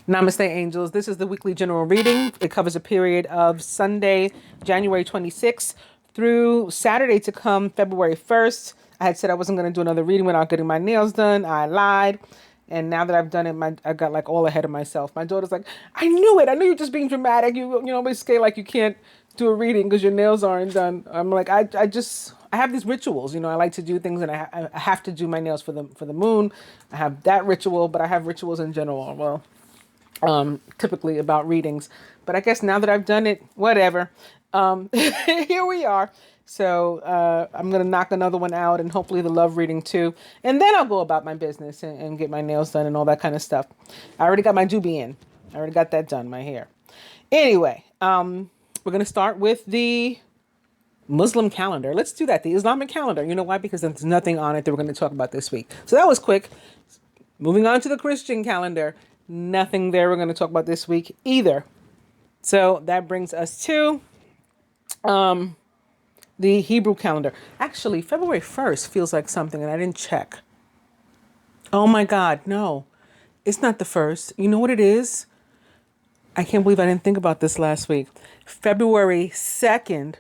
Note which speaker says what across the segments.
Speaker 1: Namaste, angels. This is the weekly general reading. It covers a period of Sunday, January 26th through Saturday to come, February 1st. I had said I wasn't going to do another reading without getting my nails done. I lied. And now that I've done it, I got like all ahead of myself. My daughter's like, I knew it. I knew you're just being dramatic. You always say like you can't do a reading because your nails aren't done. I'm like, I have these rituals. I like to do things, and I have to do my nails for the moon. I have that ritual, but I have rituals in general. Well, typically about readings, but I guess now that I've done it, whatever. Here we are. So I'm going to knock another one out, and hopefully the love reading too. And then I'll go about my business and get my nails done and all that kind of stuff. I already got my doobie in. I already got that done, my hair. Anyway, we're going to start with the Muslim calendar. Let's do that. The Islamic calendar. You know why? Because there's nothing on it that we're going to talk about this week. So that was quick. Moving on to the Christian calendar. Nothing there we're going to talk about this week either. So that brings us to the Hebrew calendar. Actually, February 1st feels like something, and I didn't check. Oh my God, no. It's not the 1st. You know what it is? I can't believe I didn't think about this last week. February 2nd,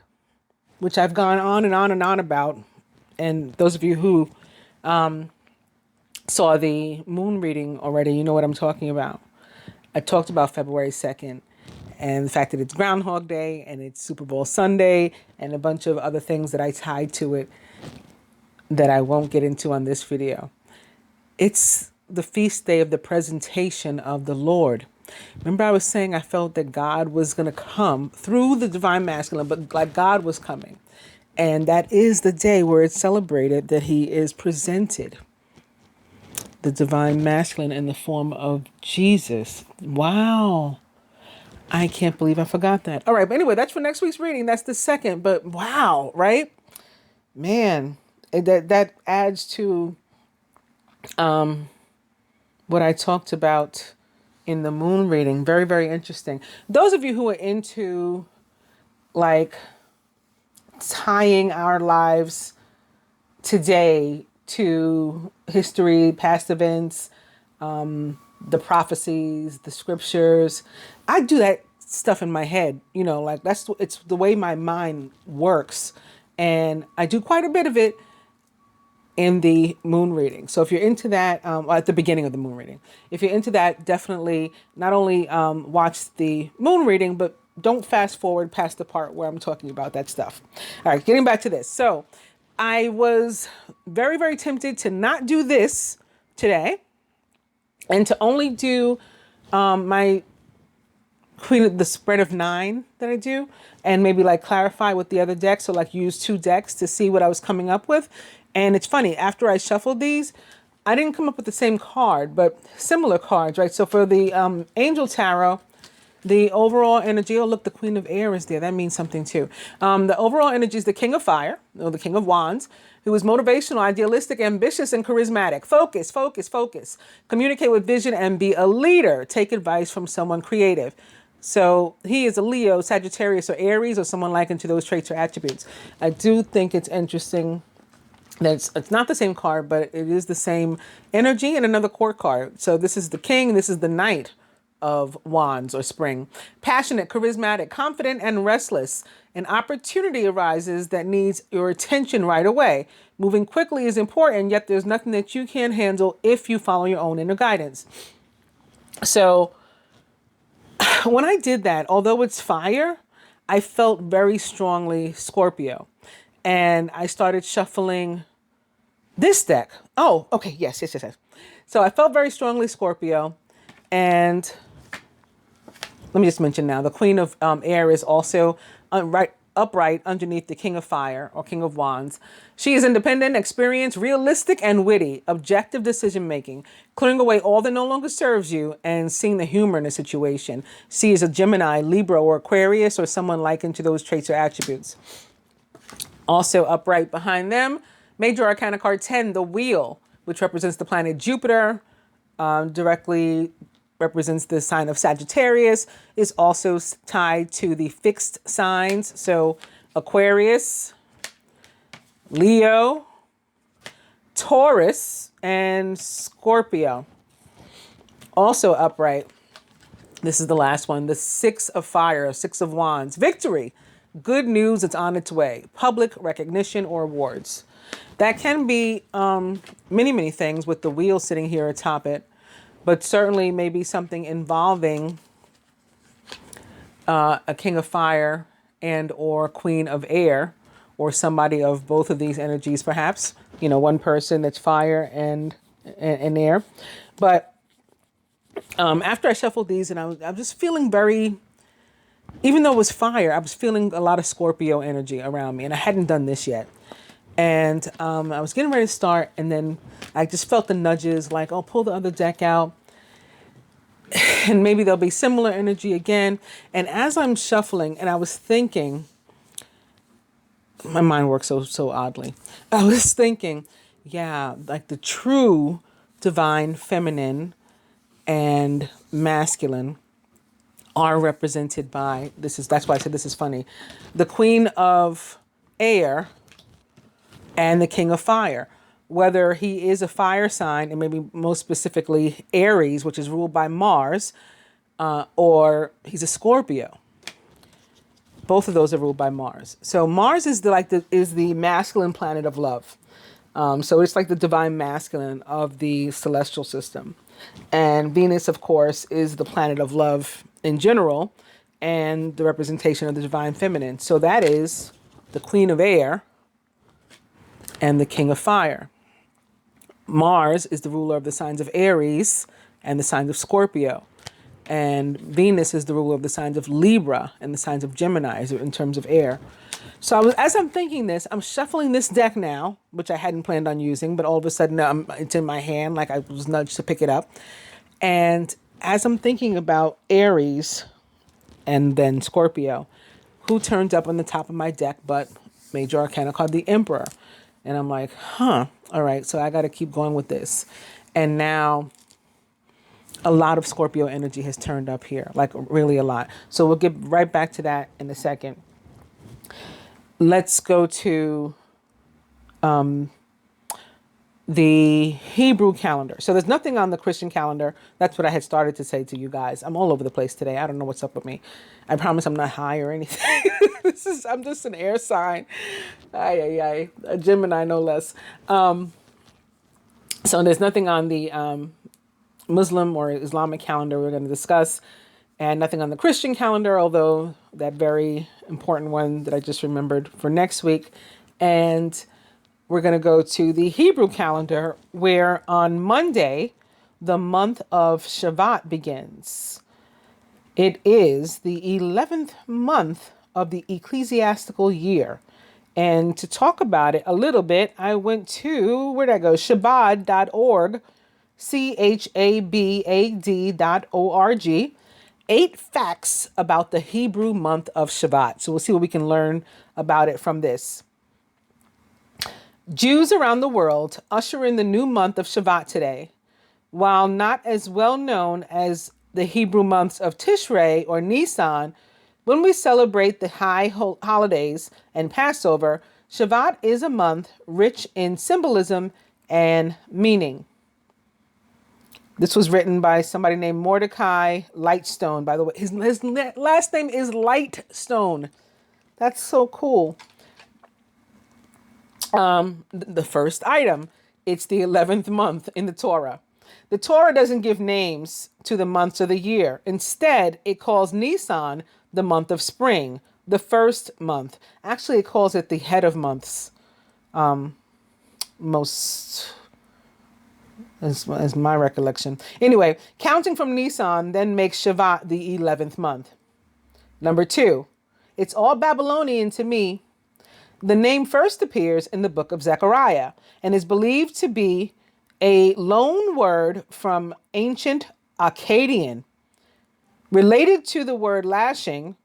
Speaker 1: which I've gone on and on and on about. And those of you who saw the moon reading already, you know what I'm talking about. I talked about February 2nd and the fact that it's Groundhog Day and it's Super Bowl Sunday and a bunch of other things that I tied to it that I won't get into on this video. It's the feast day of the presentation of the Lord. Remember I was saying I felt that God was going to come through the divine masculine, but like God was coming. And that is the day where it's celebrated that he is presented. The divine masculine in the form of Jesus. Wow. I can't believe I forgot that. All right. But anyway, that's for next week's reading. That's the 2nd. But wow. Right? Man, that adds to what I talked about in the moon reading. Very, very interesting. Those of you who are into like tying our lives today to history, past events, the prophecies, the scriptures. I do that stuff in my head, like it's the way my mind works. And I do quite a bit of it in the moon reading. So if you're into that, at the beginning of the moon reading, if you're into that, definitely not only watch the moon reading, but don't fast forward past the part where I'm talking about that stuff. All right, getting back to this. So I was very, very tempted to not do this today and to only do my the spread of 9 that I do, and maybe like clarify with the other decks. So like use 2 decks to see what I was coming up with. And it's funny, after I shuffled these, I didn't come up with the same card, but similar cards, right? So for the Angel Tarot, the overall energy, oh look, the Queen of Air is there. That means something too. The overall energy is the King of Fire, or the King of Wands, who is motivational, idealistic, ambitious, and charismatic. Focus, focus, focus. Communicate with vision and be a leader. Take advice from someone creative. So he is a Leo, Sagittarius, or Aries, or someone likened to those traits or attributes. I do think it's interesting that it's not the same card, but it is the same energy and another court card. So this is the King, this is the Knight of Wands or Spring. Passionate, charismatic, confident, and restless. An opportunity arises that needs your attention right away. Moving quickly is important, yet there's nothing that you can't handle if you follow your own inner guidance. So when I did that, although it's fire, I felt very strongly Scorpio. And I started shuffling this deck. Oh, okay. Yes. So I felt very strongly Scorpio. And let me just mention now, the Queen of Air is also upright underneath the King of Fire or King of Wands. She is independent, experienced, realistic, and witty, objective decision-making, clearing away all that no longer serves you and seeing the humor in a situation. She is a Gemini, Libra, or Aquarius, or someone likened to those traits or attributes. Also upright behind them, Major Arcana card 10, the Wheel, which represents the planet Jupiter, directly represents the sign of Sagittarius, is also tied to the fixed signs. So Aquarius, Leo, Taurus, and Scorpio. Also upright This is the last one. The Six of Fire, Six of Wands. Victory. Good news, it's on its way. Public recognition or awards. That can be many, many things with the wheel sitting here atop it. But certainly maybe something involving a King of Fire and or Queen of Air, or somebody of both of these energies perhaps. You know, one person that's fire and air. But after I shuffled these, and I'm just feeling very, even though it was fire, I was feeling a lot of Scorpio energy around me, and I hadn't done this yet. And I was getting ready to start, and then I just felt the nudges, like, oh, pull the other deck out, and maybe there'll be similar energy again. And as I'm shuffling, and I was thinking, my mind works so oddly. I was thinking, yeah, like the true divine feminine and masculine are represented by, that's why I said this is funny, the Queen of Air and the King of Fire. Whether he is a fire sign, and maybe most specifically Aries, which is ruled by Mars, or he's a Scorpio. Both of those are ruled by Mars. So Mars is the masculine planet of love. So it's like the divine masculine of the celestial system. And Venus, of course, is the planet of love in general, and the representation of the divine feminine. So that is the Queen of Air and the King of Fire. Mars is the ruler of the signs of Aries and the signs of Scorpio. And Venus is the ruler of the signs of Libra and the signs of Gemini in terms of air. So as I'm thinking this, I'm shuffling this deck now, which I hadn't planned on using, but all of a sudden it's in my hand, like I was nudged to pick it up. And as I'm thinking about Aries and then Scorpio, who turns up on the top of my deck but Major Arcana called the Emperor. And I'm like, all right, so I got to keep going with this. And now a lot of Scorpio energy has turned up here, like really a lot. So we'll get right back to that in a second. Let's go to the Hebrew calendar. So there's nothing on the Christian calendar. That's what I had started to say to you guys. I'm all over the place today. I don't know what's up with me. I promise I'm not high or anything. I'm just an air sign. A Gemini, no less. So there's nothing on the Muslim or Islamic calendar we're going to discuss, and nothing on the Christian calendar, although that very important one that I just remembered for next week. And we're going to go to the Hebrew calendar, where on Monday, the month of Shavat begins. It is the 11th month of the ecclesiastical year. And to talk about it a little bit, I went to, where'd I go? Chabad.org, Chabad.org. 8 facts about the Hebrew month of Shavat. So we'll see what we can learn about it from this. Jews around the world usher in the new month of Shavat today. While not as well known as the Hebrew months of Tishrei or Nisan, when we celebrate the high holidays and Passover, Shavat is a month rich in symbolism and meaning. This was written by somebody named Mordecai Lightstone. By the way, his last name is Lightstone. That's so cool. The first item, it's the 11th month in the Torah. The Torah doesn't give names to the months of the year. Instead, it calls Nisan the month of spring, the first month. Actually, it calls it the head of months. As my recollection. Anyway, counting from Nisan then makes Shavat the 11th month. Number 2, it's all Babylonian to me. The name first appears in the book of Zechariah and is believed to be a loan word from ancient Akkadian. Related to the word lashing,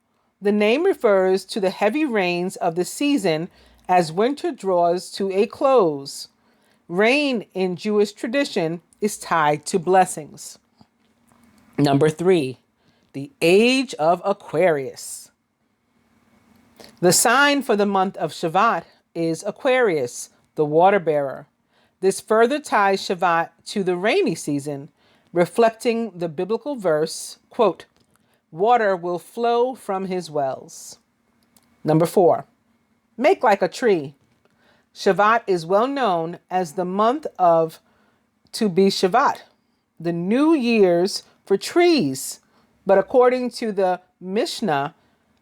Speaker 1: the name refers to the heavy rains of the season as winter draws to a close. Rain in Jewish tradition is tied to blessings. Number 3, the age of Aquarius. The sign for the month of Shavat is Aquarius, the water bearer. This further ties Shavat to the rainy season, reflecting the biblical verse, quote, water will flow from his wells. Number 4, make like a tree. Shavat is well known as the month of Tu B'Shavat, the New Year's for trees. But according to the Mishnah,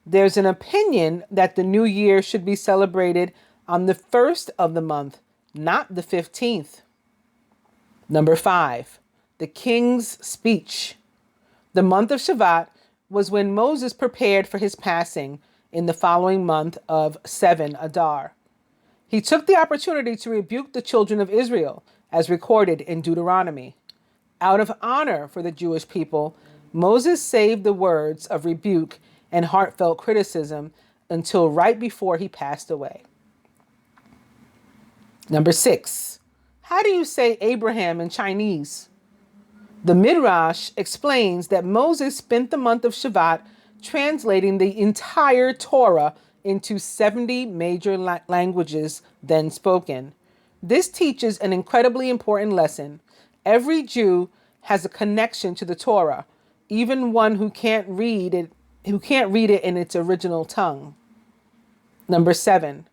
Speaker 1: there's an opinion that the New Year should be celebrated on the 1st of the month, not the 15th. Number 5, the king's speech. The month of Shavat was when Moses prepared for his passing in the following month of 7 Adar. He took the opportunity to rebuke the children of Israel, as recorded in Deuteronomy. Out of honor for the Jewish people, Moses saved the words of rebuke and heartfelt criticism until right before he passed away. Number 6, how do you say Abraham in Chinese? The Midrash explains that Moses spent the month of Shavat translating the entire Torah into 70 major languages then spoken. This teaches an incredibly important lesson. Every Jew has a connection to the Torah, even one who can't read it in its original tongue. Number 7,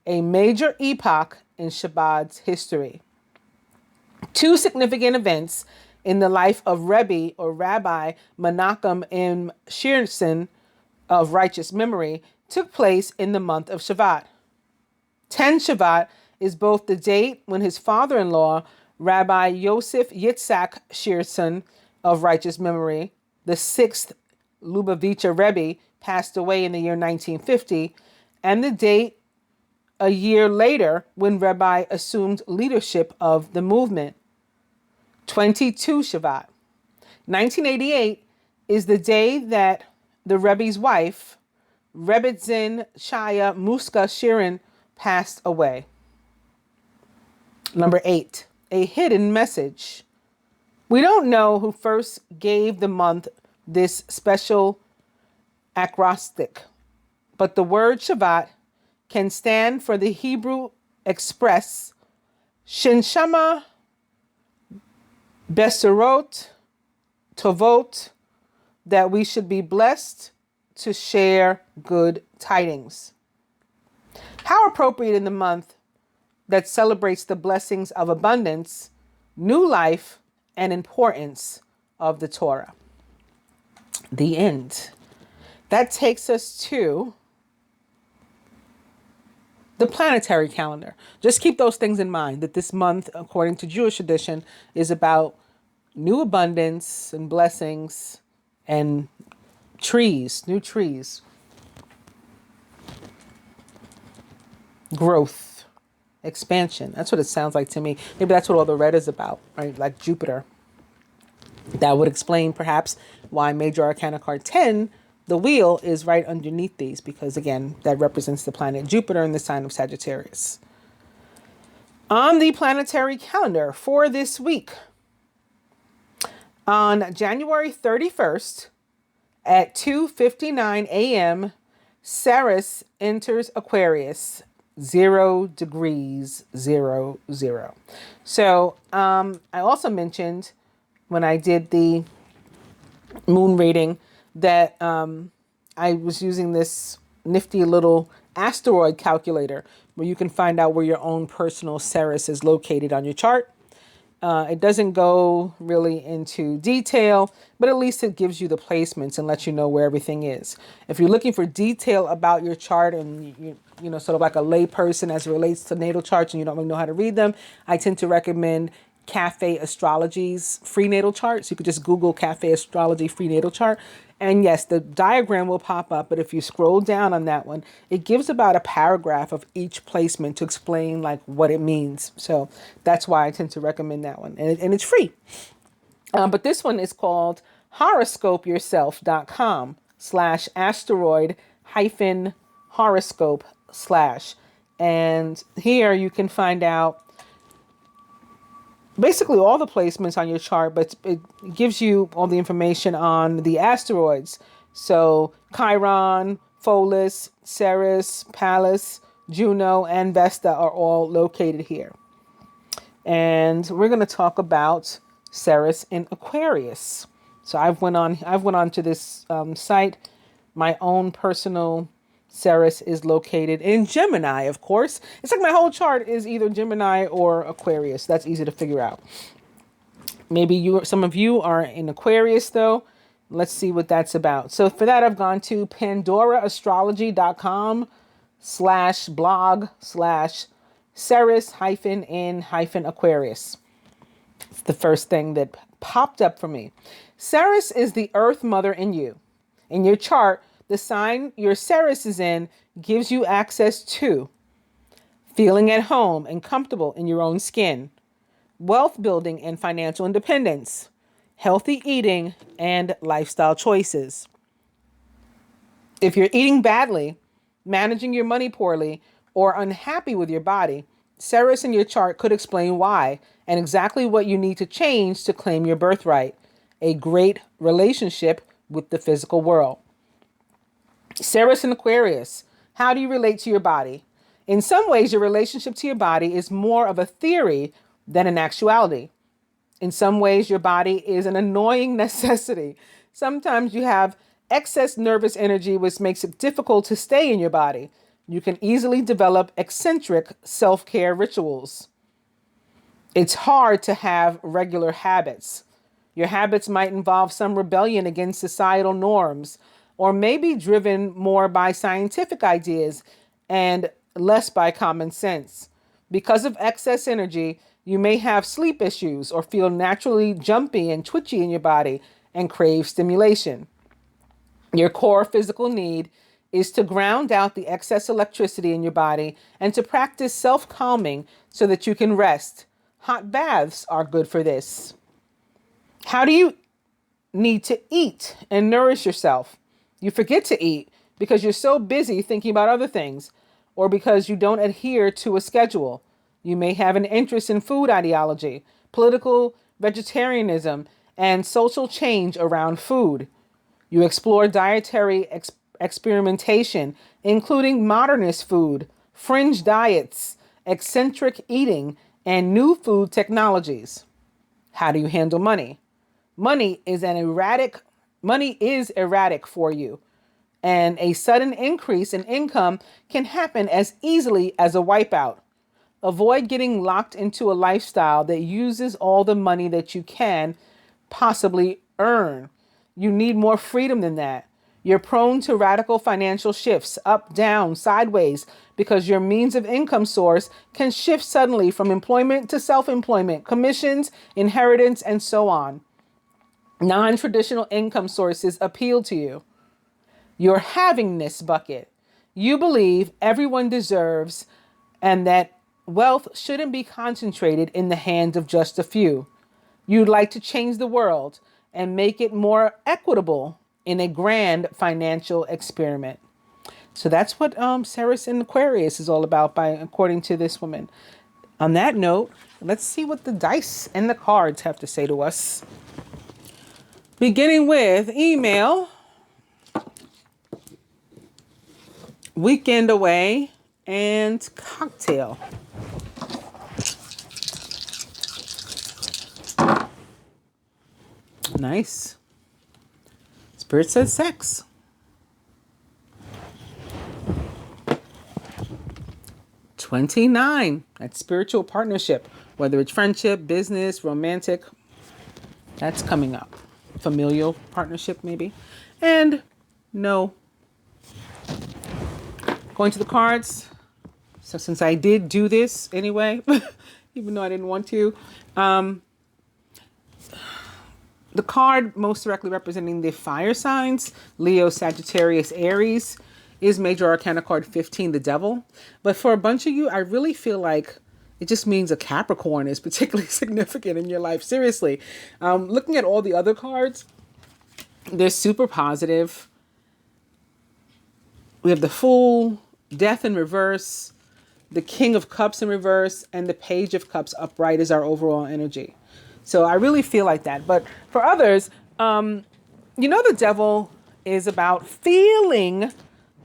Speaker 1: a major epoch in Shabbat's history. 2 significant events in the life of Rebbe or Rabbi Menachem M. Shearson of righteous memory took place in the month of Shavat. 10 Shavat is both the date when his father-in-law, Rabbi Yosef Yitzhak Shearson of righteous memory, the 6th Lubavitcher Rebbe, passed away in the year 1950, and the date a year later when Rabbi assumed leadership of the movement. 22 Shavat. 1988 is the day that the Rebbe's wife, Rebbetzin Chaya Muska Shirin, passed away. Number 8, a hidden message. We don't know who first gave the month this special acrostic, but the word Shavat can stand for the Hebrew express Shinshama Besorot Tovot, that we should be blessed to share good tidings. How appropriate in the month that celebrates the blessings of abundance, new life, and importance of the Torah. The end. That takes us to the planetary calendar. Just keep those things in mind, that this month, according to Jewish tradition, is about new abundance and blessings and trees, new trees, growth, expansion. That's what it sounds like to me. Maybe that's what all the red is about, right? Like Jupiter. That would explain perhaps why Major Arcana card 10, the wheel, is right underneath these, because again, that represents the planet Jupiter in the sign of Sagittarius. On the planetary calendar for this week, on January 31st at 2:59 a.m., Ceres enters Aquarius, 0 degrees 00. So I also mentioned when I did the moon reading that I was using this nifty little asteroid calculator where you can find out where your own personal Ceres is located on your chart. It doesn't go really into detail, but at least it gives you the placements and lets you know where everything is. If you're looking for detail about your chart and you know, sort of like a lay person as it relates to natal charts and you don't really know how to read them, I tend to recommend Cafe Astrology's free natal chart. So you could just Google Cafe Astrology free natal chart. And yes, the diagram will pop up, but if you scroll down on that one, it gives about a paragraph of each placement to explain like what it means. So that's why I tend to recommend that one. And it's free. But this one is called horoscopeyourself.com/asteroid-horoscope/. And here you can find out basically all the placements on your chart, but it gives you all the information on the asteroids. So Chiron, Pholus, Ceres, Pallas, Juno, and Vesta are all located here. And we're going to talk about Ceres in Aquarius. So I've went on to this site. My own personal Ceres is located in Gemini, of course. It's like my whole chart is either Gemini or Aquarius. That's easy to figure out. Maybe some of you are in Aquarius though. Let's see what that's about. So for that, I've gone to pandoraastrology.com/blog/Ceres-in-Aquarius. It's the first thing that popped up for me. Ceres is the earth mother in you. In your chart, the sign your Ceres is in gives you access to feeling at home and comfortable in your own skin, wealth building and financial independence, healthy eating, and lifestyle choices. If you're eating badly, managing your money poorly, or unhappy with your body, Ceres in your chart could explain why and exactly what you need to change to claim your birthright, a great relationship with the physical world. Ceres in Aquarius, how do you relate to your body? In some ways, your relationship to your body is more of a theory than an actuality. In some ways, your body is an annoying necessity. Sometimes you have excess nervous energy, which makes it difficult to stay in your body. You can easily develop eccentric self-care rituals. It's hard to have regular habits. Your habits might involve some rebellion against societal norms, or may be driven more by scientific ideas and less by common sense. Because of excess energy, you may have sleep issues or feel naturally jumpy and twitchy in your body and crave stimulation. Your core physical need is to ground out the excess electricity in your body and to practice self-calming so that you can rest. Hot baths are good for this. How do you need to eat and nourish yourself? You forget to eat because you're so busy thinking about other things, or because you don't adhere to a schedule. You may have an interest in food ideology, political vegetarianism, and social change around food. You explore dietary experimentation, including modernist food, fringe diets, eccentric eating, and new food technologies. How do you handle money? Money is erratic for you, and a sudden increase in income can happen as easily as a wipeout. Avoid getting locked into a lifestyle that uses all the money that you can possibly earn. You need more freedom than that. You're prone to radical financial shifts, up, down, sideways, because your means of income source can shift suddenly from employment to self-employment, commissions, inheritance, and so on. Non-traditional income sources appeal to you. Your havingness bucket. You believe everyone deserves and that wealth shouldn't be concentrated in the hands of just a few. You'd like to change the world and make it more equitable in a grand financial experiment. So that's what Ceres in Aquarius is all about, according to this woman. On that note, let's see what the dice and the cards have to say to us. Beginning with email, weekend away, and cocktail. Nice. Spirit says sex. $29. That's spiritual partnership, whether it's friendship, business, romantic. That's coming up. Familial partnership, maybe. And no. Going to the cards. So since I did do this anyway, even though I didn't want to, the card most directly representing the fire signs, Leo, Sagittarius, Aries, is Major Arcana card 15, the Devil. But for a bunch of you, I really feel like it just means a Capricorn is particularly significant in your life. Seriously. Looking at all the other cards, they're super positive. We have the Fool, Death in reverse, the King of Cups in reverse, and the Page of Cups upright is our overall energy. So I really feel like that. But for others, the Devil is about feeling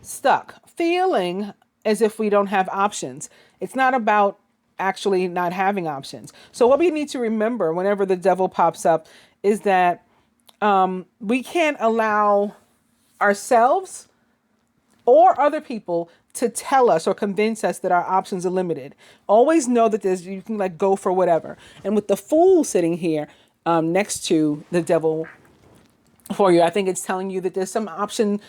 Speaker 1: stuck, feeling as if we don't have options. It's not about actually not having options. So what we need to remember whenever the Devil pops up is that we can't allow ourselves or other people to tell us or convince us that our options are limited. Always know that you can like go for whatever. And with the Fool sitting here next to the Devil for you, I think it's telling you that there's some option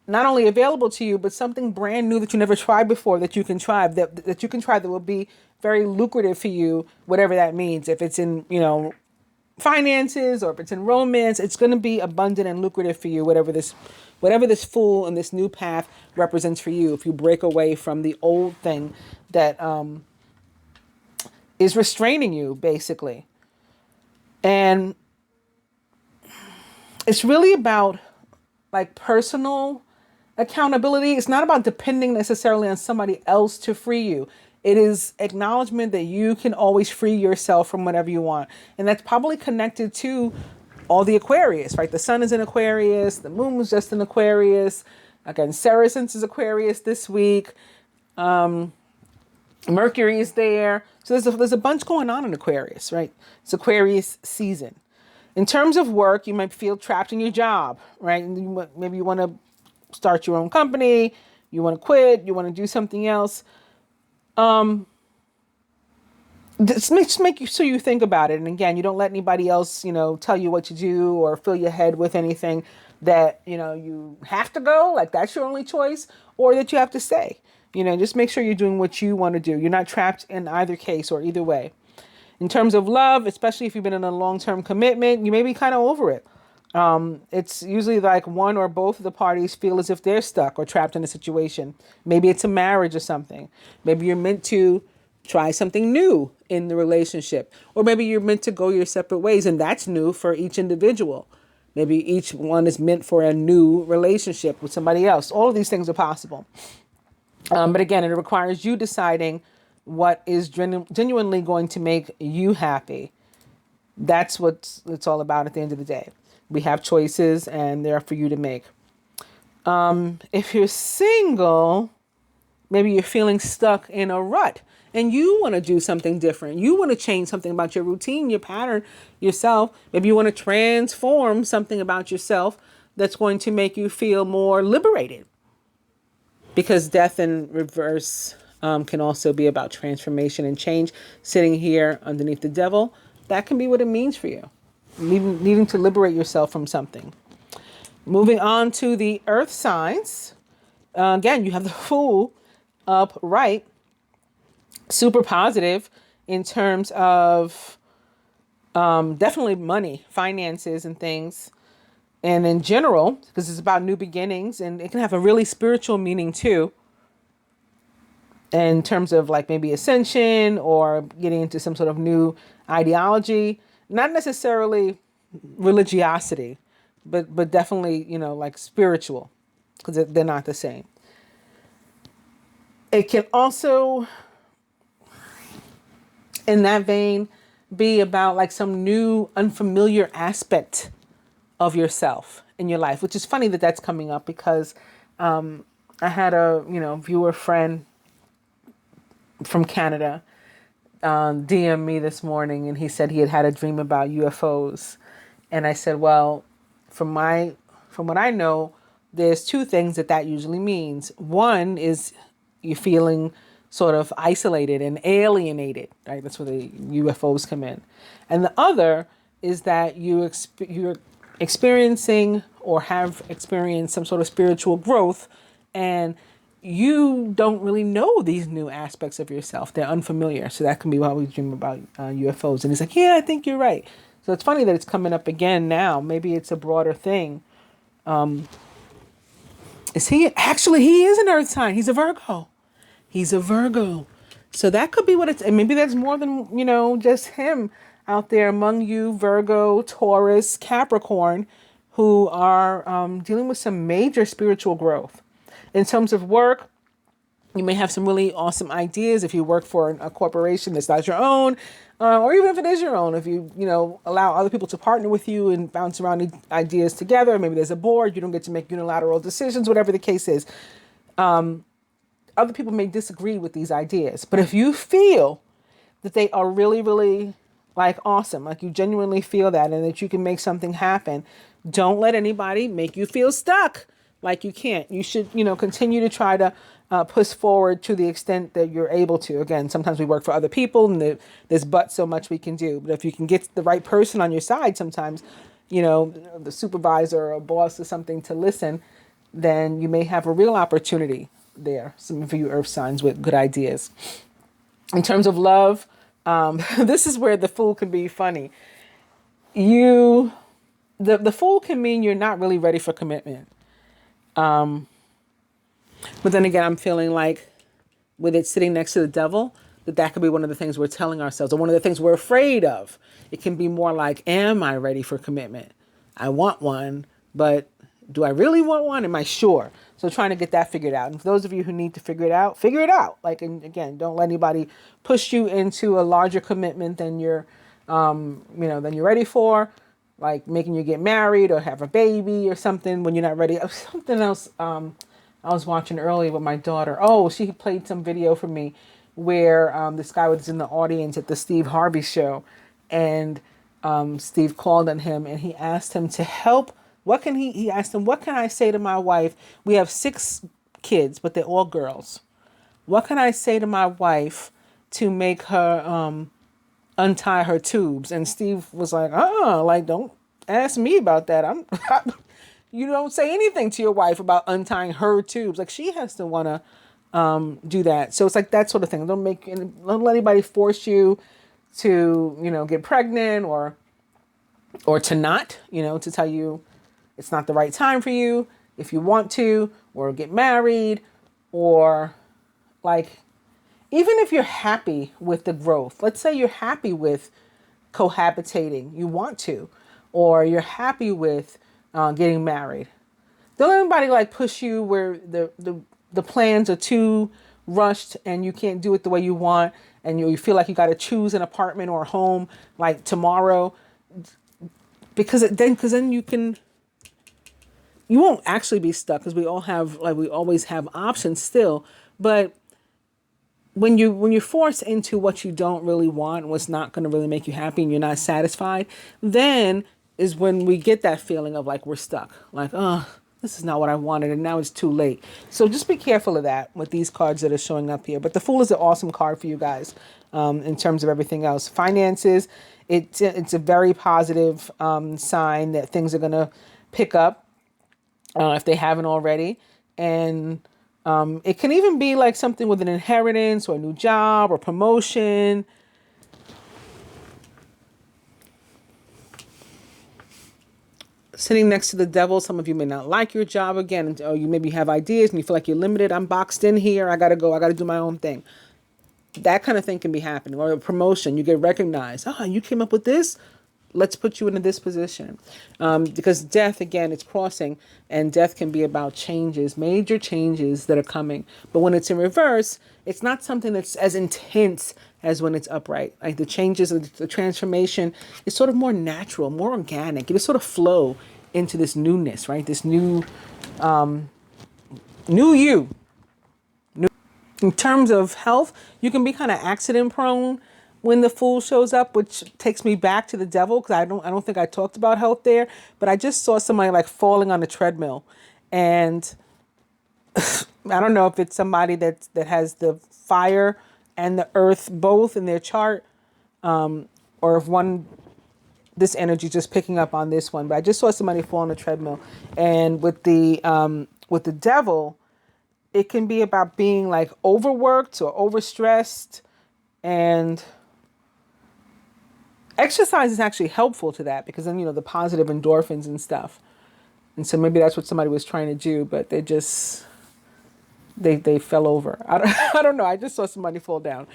Speaker 1: not only available to you, but something brand new that you never tried before that you can try, that you can try, that will be very lucrative for you, whatever that means. If it's in, finances, or if it's in romance, it's going to be abundant and lucrative for you, whatever this Fool and this new path represents for you. If you break away from the old thing that is restraining you, basically. And it's really about like personal accountability. It's not about depending necessarily on somebody else to free you. It is acknowledgement that you can always free yourself from whatever you want. And that's probably connected to all the Aquarius, right? The sun is in Aquarius. The moon was just in Aquarius. Again, Saracens is Aquarius this week. Mercury is there. So there's a bunch going on in Aquarius, right? It's Aquarius season. In terms of work, you might feel trapped in your job, right? And maybe you want to start your own company. You want to quit. You want to do something else. Just make you so you think about it. And again, you don't let anybody else, tell you what to do or fill your head with anything that, you have to go, like that's your only choice, or that you have to stay. Just make sure you're doing what you want to do. You're not trapped in either case or either way. In terms of love, especially if you've been in a long-term commitment, you may be kind of over it. It's usually like one or both of the parties feel as if they're stuck or trapped in a situation. Maybe it's a marriage or something. Maybe you're meant to try something new in the relationship, or maybe you're meant to go your separate ways, and that's new for each individual. Maybe each one is meant for a new relationship with somebody else. All of these things are possible. But again, it requires you deciding what is genuinely going to make you happy. That's what it's all about at the end of the day. We have choices and they're for you to make. If you're single, maybe you're feeling stuck in a rut and you want to do something different. You want to change something about your routine, your pattern, yourself. Maybe you want to transform something about yourself that's going to make you feel more liberated. Because death in reverse can also be about transformation and change. Sitting here underneath the Devil, that can be what it means for you. Needing to liberate yourself from something. Moving on to the earth signs. Again, you have the Fool upright. Super positive in terms of definitely money, finances, and things. And in general, because it's about new beginnings, and it can have a really spiritual meaning too. In terms of like maybe ascension or getting into some sort of new ideology. Not necessarily religiosity, but definitely, like spiritual, because they're not the same. It can also, in that vein, be about like some new unfamiliar aspect of yourself in your life, which is funny that that's coming up because I had a, viewer friend from Canada DM me this morning, and he said he had a dream about UFOs. And I said, well, from what I know, there's two things that usually means. One is you're feeling sort of isolated and alienated, right? That's where the UFOs come in. And the other is that you're experiencing or have experienced some sort of spiritual growth, and you don't really know these new aspects of yourself. They're unfamiliar. So that can be why we dream about UFOs. And he's like, yeah, I think you're right. So it's funny that it's coming up again now. Maybe it's a broader thing. He is an earth sign. He's a Virgo. So that could be what it's, and maybe that's more than, just him out there among you, Virgo, Taurus, Capricorn, who are dealing with some major spiritual growth. In terms of work, you may have some really awesome ideas if you work for a corporation that's not your own, or even if it is your own, if you allow other people to partner with you and bounce around ideas together. Maybe there's a board, you don't get to make unilateral decisions, whatever the case is. Other people may disagree with these ideas, but if you feel that they are really, really like awesome, like you genuinely feel that and that you can make something happen. Don't let anybody make you feel stuck like you can't. You should, continue to try to push forward to the extent that you're able to. Again, sometimes we work for other people and there's but so much we can do. But if you can get the right person on your side, sometimes, the supervisor or a boss or something to listen, then you may have a real opportunity there. Some of you earth signs with good ideas. In terms of love, this is where the Fool can be funny. The Fool can mean you're not really ready for commitment. But then again, I'm feeling like with it sitting next to the Devil, that could be one of the things we're telling ourselves, or one of the things we're afraid of. It can be more like, am I ready for commitment? I want one, but do I really want one? Am I sure? So trying to get that figured out. And for those of you who need to figure it out, figure it out. Like, and again, don't let anybody push you into a larger commitment than you're ready for, like making you get married or have a baby or something when you're not ready. Something else I was watching earlier with my daughter. Oh, she played some video for me where this guy was in the audience at the Steve Harvey show, and Steve called on him and he asked him to help. He asked him, what can I say to my wife? We have 6 kids, but they're all girls. What can I say to my wife to make her untie her tubes? And Steve was like, don't ask me about that. You don't say anything to your wife about untying her tubes. Like, she has to want to do that. So it's like that sort of thing. Don't let anybody force you to, get pregnant or to not, to tell you it's not the right time for you if you want to, or get married, or like, even if you're happy with the growth, let's say you're happy with cohabitating, you want to, or you're happy with getting married. Don't let anybody like push you where the plans are too rushed and you can't do it the way you want, and you feel like you got to choose an apartment or a home like tomorrow, because then you won't actually be stuck, because we always have options still. But when you're forced into what you don't really want, what's not going to really make you happy, and you're not satisfied, then is when we get that feeling of like we're stuck, like, oh, this is not what I wanted, and now it's too late. So just be careful of that with these cards that are showing up here. But the Fool is an awesome card for you guys in terms of everything else. Finances, it's a very positive sign that things are going to pick up if they haven't already. And it can even be like something with an inheritance or a new job or promotion. Sitting next to the Devil, some of you may not like your job again, or you maybe have ideas and you feel like you're limited. I'm boxed in here. I got to go. I got to do my own thing. That kind of thing can be happening. Or a promotion. You get recognized. Oh, you came up with this? Let's put you into this position. Because death, again, it's crossing, and death can be about changes, major changes that are coming. But when it's in reverse, it's not something that's as intense as when it's upright. Like the changes, the transformation is sort of more natural, more organic. You just sort of flow into this newness, right? This new you. In terms of health, you can be kind of accident prone when the Fool shows up, which takes me back to the Devil, because I don't think I talked about health there, but I just saw somebody like falling on a treadmill, and I don't know if it's somebody that has the fire and the earth both in their chart, or if this energy just picking up on this one. But I just saw somebody fall on a treadmill, and with the Devil, it can be about being like overworked or overstressed, and exercise is actually helpful to that, because then, the positive endorphins and stuff. And so maybe that's what somebody was trying to do, but they just, they fell over. I don't know. I just saw somebody fall down.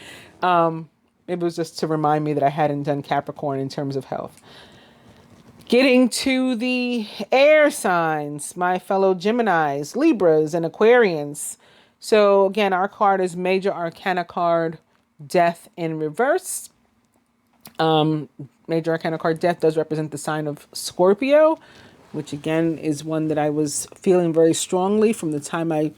Speaker 1: It was just to remind me that I hadn't done Capricorn in terms of health. Getting to the air signs, my fellow Geminis, Libras, and Aquarians. So again, our card is Major Arcana card, Death in reverse. Major Arcana card Death does represent the sign of Scorpio, which again is one that I was feeling very strongly from the time I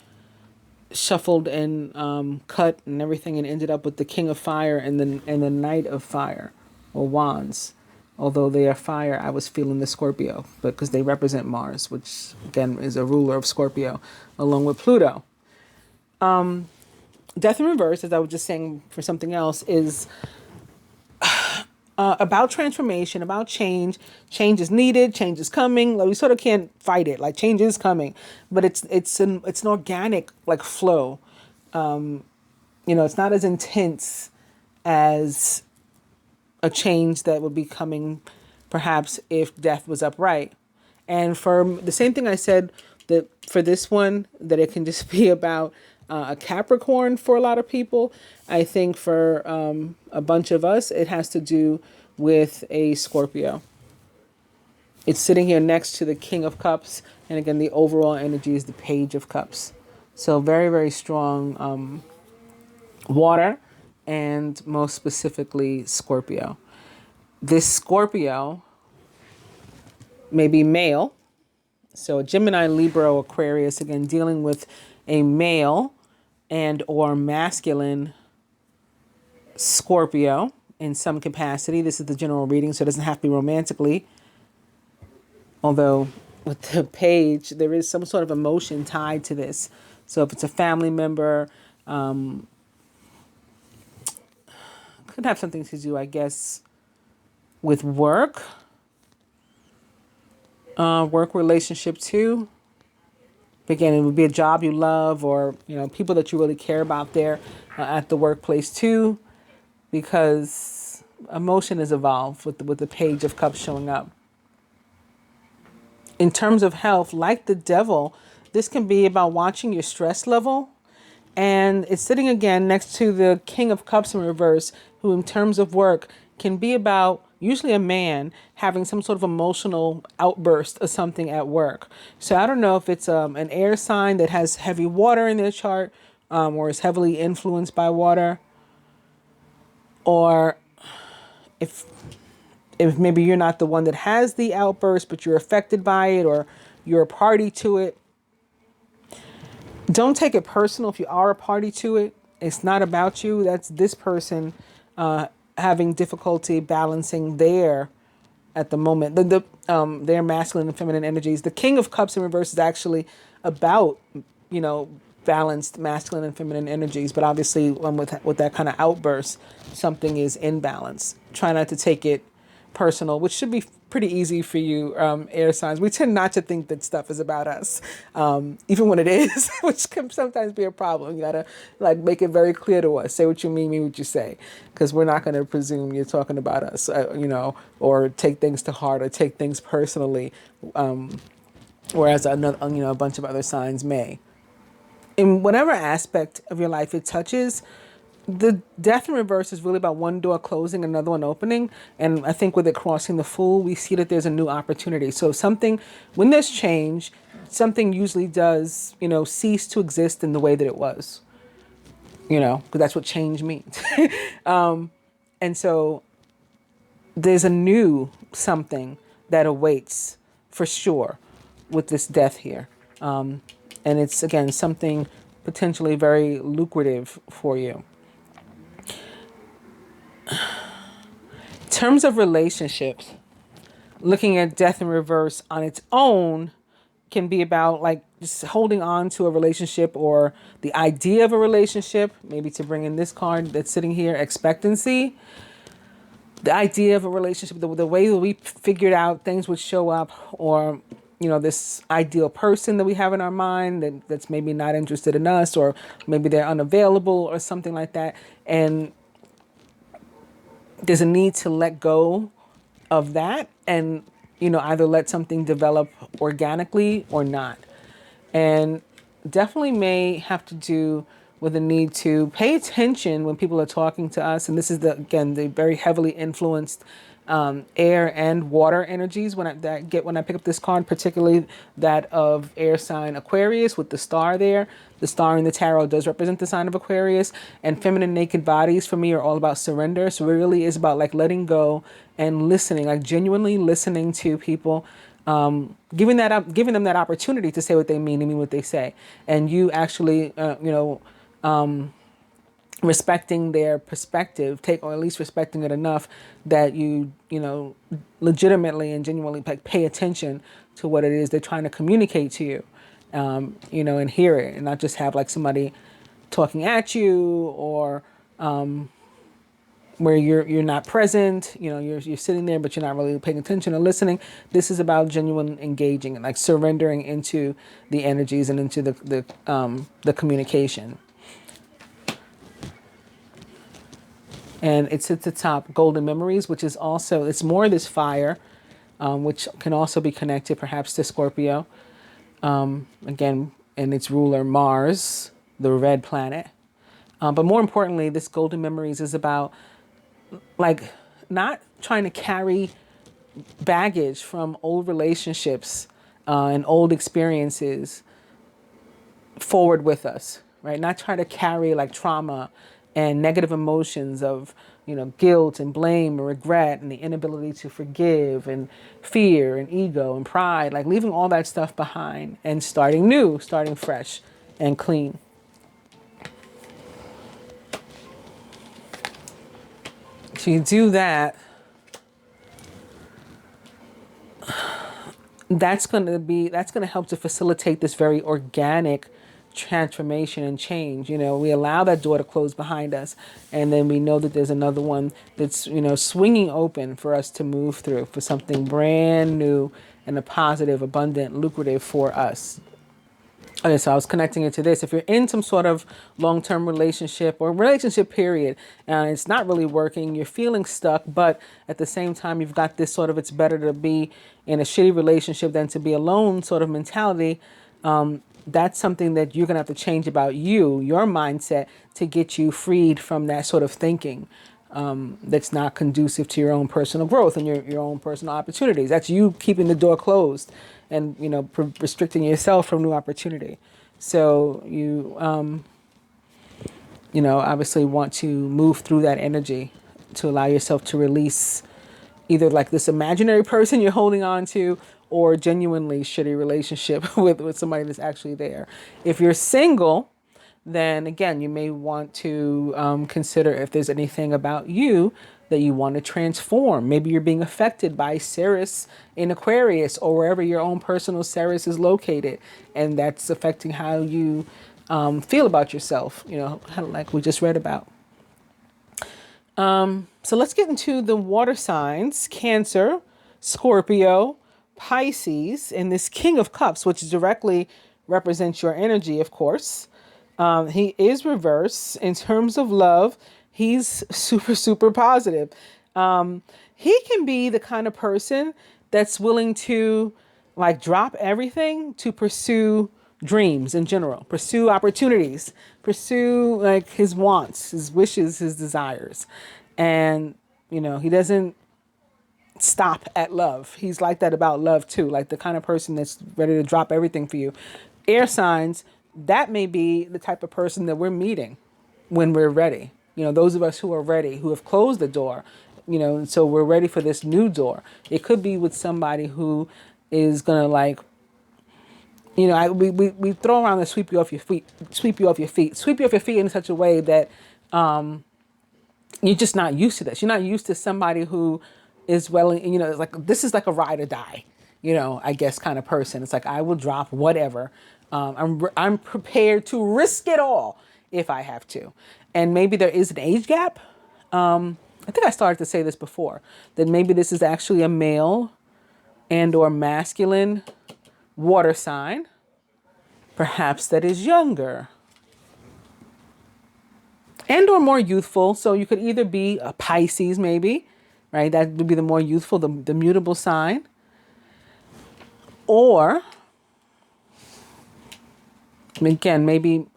Speaker 1: shuffled and cut and everything, and ended up with the King of Fire and the Knight of Fire. or wands. Although they are fire, I was feeling the Scorpio, because they represent Mars, which again is a ruler of Scorpio, along with Pluto. Death in reverse, as I was just saying for something else, is about transformation, about change. Change is needed. Change is coming. Like, we sort of can't fight it. Like, change is coming, but it's an organic like flow. It's not as intense as a change that would be coming, perhaps, if death was upright. And for the same thing I said, that for this one, that it can just be about a Capricorn for a lot of people. I think for a bunch of us, it has to do with a Scorpio. It's sitting here next to the King of Cups. And again, the overall energy is the Page of Cups. So very, very strong water, and most specifically Scorpio. This Scorpio may be male. So Gemini, Libra, Aquarius, again, dealing with a male and or masculine Scorpio in some capacity. This is the general reading, so it doesn't have to be romantically. Although with the page, there is some sort of emotion tied to this. So if it's a family member, could have something to do, I guess, with work relationship too. Again, it would be a job you love, or people that you really care about there at the workplace too, because emotion is evolved with the Page of Cups showing up. In terms of health, like the Devil, this can be about watching your stress level. And it's sitting again next to the King of Cups in reverse, who in terms of work can be about usually a man having some sort of emotional outburst or something at work. So I don't know if it's an air sign that has heavy water in their chart, or is heavily influenced by water, or if maybe you're not the one that has the outburst, but you're affected by it, or you're a party to it. Don't take it personal if you are a party to it. It's not about you. That's this person having difficulty balancing their, at the moment, their masculine and feminine energies. The King of Cups in reverse is actually about, balanced masculine and feminine energies. But obviously, with that kind of outburst, something is in balance. Try not to take it personal, which should be pretty easy for you, air signs. We tend not to think that stuff is about us, even when it is, which can sometimes be a problem. You gotta make it very clear to us. Say what you mean what you say, because we're not going to presume you're talking about us, or take things to heart or take things personally, whereas a bunch of other signs may. In whatever aspect of your life it touches, the Death in reverse is really about one door closing, another one opening. And I think with it crossing the Fool, we see that there's a new opportunity. So when there's change, something usually does, cease to exist in the way that it was, because that's what change means. And so there's a new something that awaits for sure with this death here. And it's, again, something potentially very lucrative for you. In terms of relationships, looking at death in reverse on its own can be about just holding on to a relationship or the idea of a relationship. Maybe to bring in this card that's sitting here, expectancy. The idea of a relationship, the way that we figured out things would show up, or this ideal person that we have in our mind that's maybe not interested in us, or maybe they're unavailable or something like that. And there's a need to let go of that and, either let something develop organically or not. And definitely may have to do with a need to pay attention when people are talking to us. And this is the very heavily influenced air and water energies when I pick up this card, particularly that of air sign Aquarius with the star there. The star in the tarot does represent the sign of Aquarius, and feminine naked bodies for me are all about surrender. So it really is about letting go and listening, genuinely listening to people, giving them that opportunity to say what they mean and mean what they say. And you actually, respecting their perspective, or at least respecting it enough that you legitimately and genuinely pay attention to what it is they're trying to communicate to you, and hear it, and not just have like somebody talking at you, or where you're not present. You're sitting there, but you're not really paying attention or listening. This is about genuine engaging and like surrendering into the energies and into the communication. And it's at the top, golden memories, which is also, it's more this fire, which can also be connected perhaps to Scorpio. Again, and its ruler Mars, the red planet. But more importantly, this golden memories is about like not trying to carry baggage from old relationships and old experiences forward with us, right? Not try to carry like trauma and negative emotions of, guilt and blame and regret and the inability to forgive and fear and ego and pride, like leaving all that stuff behind and starting new, starting fresh and clean. So you do that, that's going to help to facilitate this very organic transformation and change. We allow that door to close behind us, and then we know that there's another one that's, swinging open for us to move through, for something brand new and a positive, abundant, lucrative for us. Okay, so I was connecting it to this. If you're in some sort of long-term relationship or relationship period, and it's not really working, you're feeling stuck, but at the same time, you've got this sort of, it's better to be in a shitty relationship than to be alone sort of mentality. That's something that you're going to have to change about your mindset, to get you freed from that sort of thinking. That's not conducive to your own personal growth and your own personal opportunities. That's you keeping the door closed and, restricting yourself from new opportunity. So you, obviously want to move through that energy to allow yourself to release either like this imaginary person you're holding on to, or genuinely shitty relationship with somebody that's actually there. If you're single, then again, you may want to consider if there's anything about you that you want to transform. Maybe you're being affected by Ceres in Aquarius, or wherever your own personal Ceres is located, and that's affecting how you feel about yourself, like we just read about. So let's get into the water signs: Cancer, Scorpio, Pisces, and this King of Cups, which directly represents your energy, of course. He is reverse. In terms of love, he's super, super positive. He can be the kind of person that's willing to like drop everything to pursue dreams in general, pursue opportunities, pursue like his wants, his wishes, his desires. And, he doesn't stop at love. He's like that about love too, like the kind of person that's ready to drop everything for you. Air signs, that may be the type of person that we're meeting when we're ready. Those of us who are ready, who have closed the door, and so we're ready for this new door. It could be with somebody who is going to like, we throw around the sweep you off your feet in such a way that you're just not used to this. You're not used to somebody who is willing, it's like, this is like a ride or die, I guess kind of person. It's like, I will drop whatever. I'm prepared to risk it all if I have to. And maybe there is an age gap. I think I started to say this before, that maybe this is actually a male and or masculine water sign, perhaps that is younger and or more youthful. So you could either be a Pisces, maybe, right? That would be the more youthful, the mutable sign. Or, again, maybe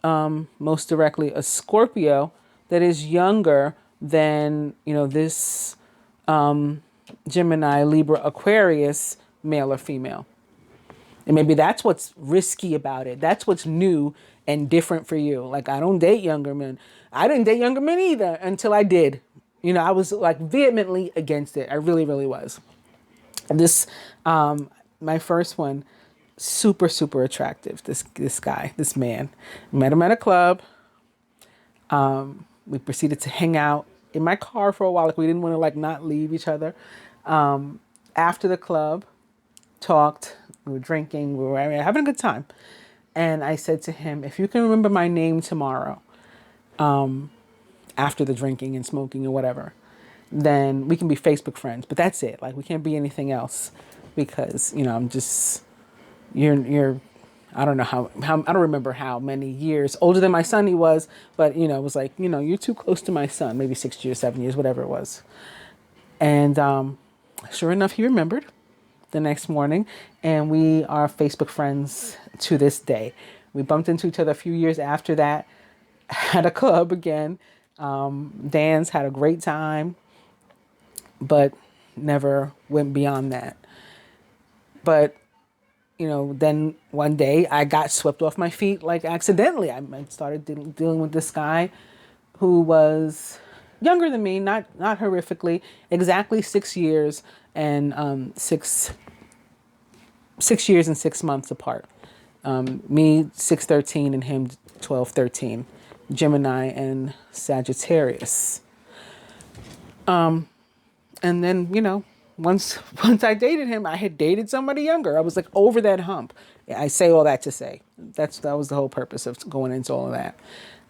Speaker 1: most directly a Scorpio that is younger than, this Gemini, Libra, Aquarius, male or female. And maybe that's what's risky about it. That's what's new and different for you. Like, I don't date younger men. I didn't date younger men either until I did. I was like vehemently against it. I really, really was. This, my first one, super, super attractive. This guy, this man, met him at a club. We proceeded to hang out in my car for a while. Like we didn't want to like not leave each other. After the club, talked, we were drinking, we were having a good time. And I said to him, if you can remember my name tomorrow, after the drinking and smoking or whatever, then we can be Facebook friends. But that's it. Like we can't be anything else because, you know, I'm just, you're, I don't know how, I don't remember how many years older than my son he was, but, you know, it was like, you know, you're too close to my son, maybe 6 years, 7 years, whatever it was. And sure enough, he remembered the next morning, and we are Facebook friends to this day. We bumped into each other a few years after that at a club again. Danced, had a great time, but never went beyond that. But you know, then one day I got swept off my feet like accidentally. I started dealing with this guy who was younger than me, not horrifically, exactly 6 years and 6 years and 6 months apart. Me 6'13" and him 12'13", Gemini and Sagittarius. And then, you know, once I dated him, I had dated somebody younger. I was like over that hump. I say all that to say that was the whole purpose of going into all of that.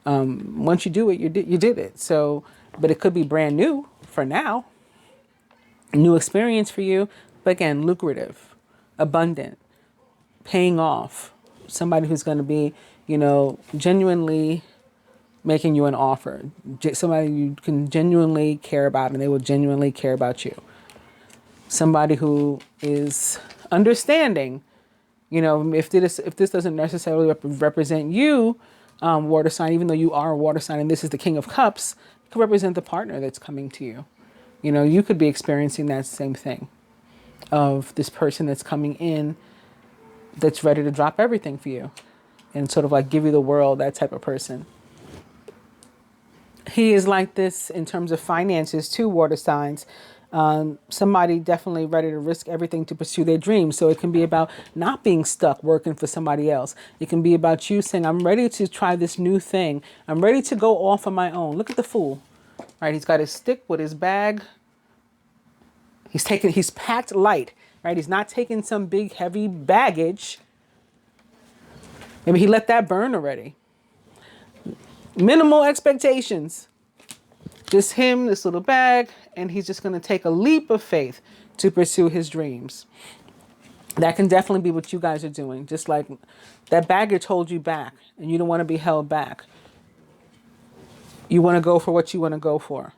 Speaker 1: Once you do it, you did it. So, but it could be brand new for now, new experience for you. But again, lucrative, abundant, paying off. Somebody who's going to be, you know, genuinely making you an offer. Somebody you can genuinely care about, and they will genuinely care about you. Somebody who is understanding, you know, if this doesn't necessarily represent you, water sign, even though you are a water sign and this is the King of Cups, it could represent the partner that's coming to you. You know, you could be experiencing that same thing of this person that's coming in that's ready to drop everything for you and sort of like give you the world, that type of person. He is like this in terms of finances too, water signs. Somebody definitely ready to risk everything to pursue their dreams. So it can be about not being stuck working for somebody else. It can be about you saying, I'm ready to try this new thing. I'm ready to go off on my own. Look at the fool, right? He's got his stick with his bag. He's packed light, right? He's not taking some big heavy baggage. Maybe he let that burn already. Minimal expectations. Just him, this little bag, and he's just going to take a leap of faith to pursue his dreams. That can definitely be what you guys are doing. Just like that baggage holds you back, and you don't want to be held back. You want to go for what you want to go for.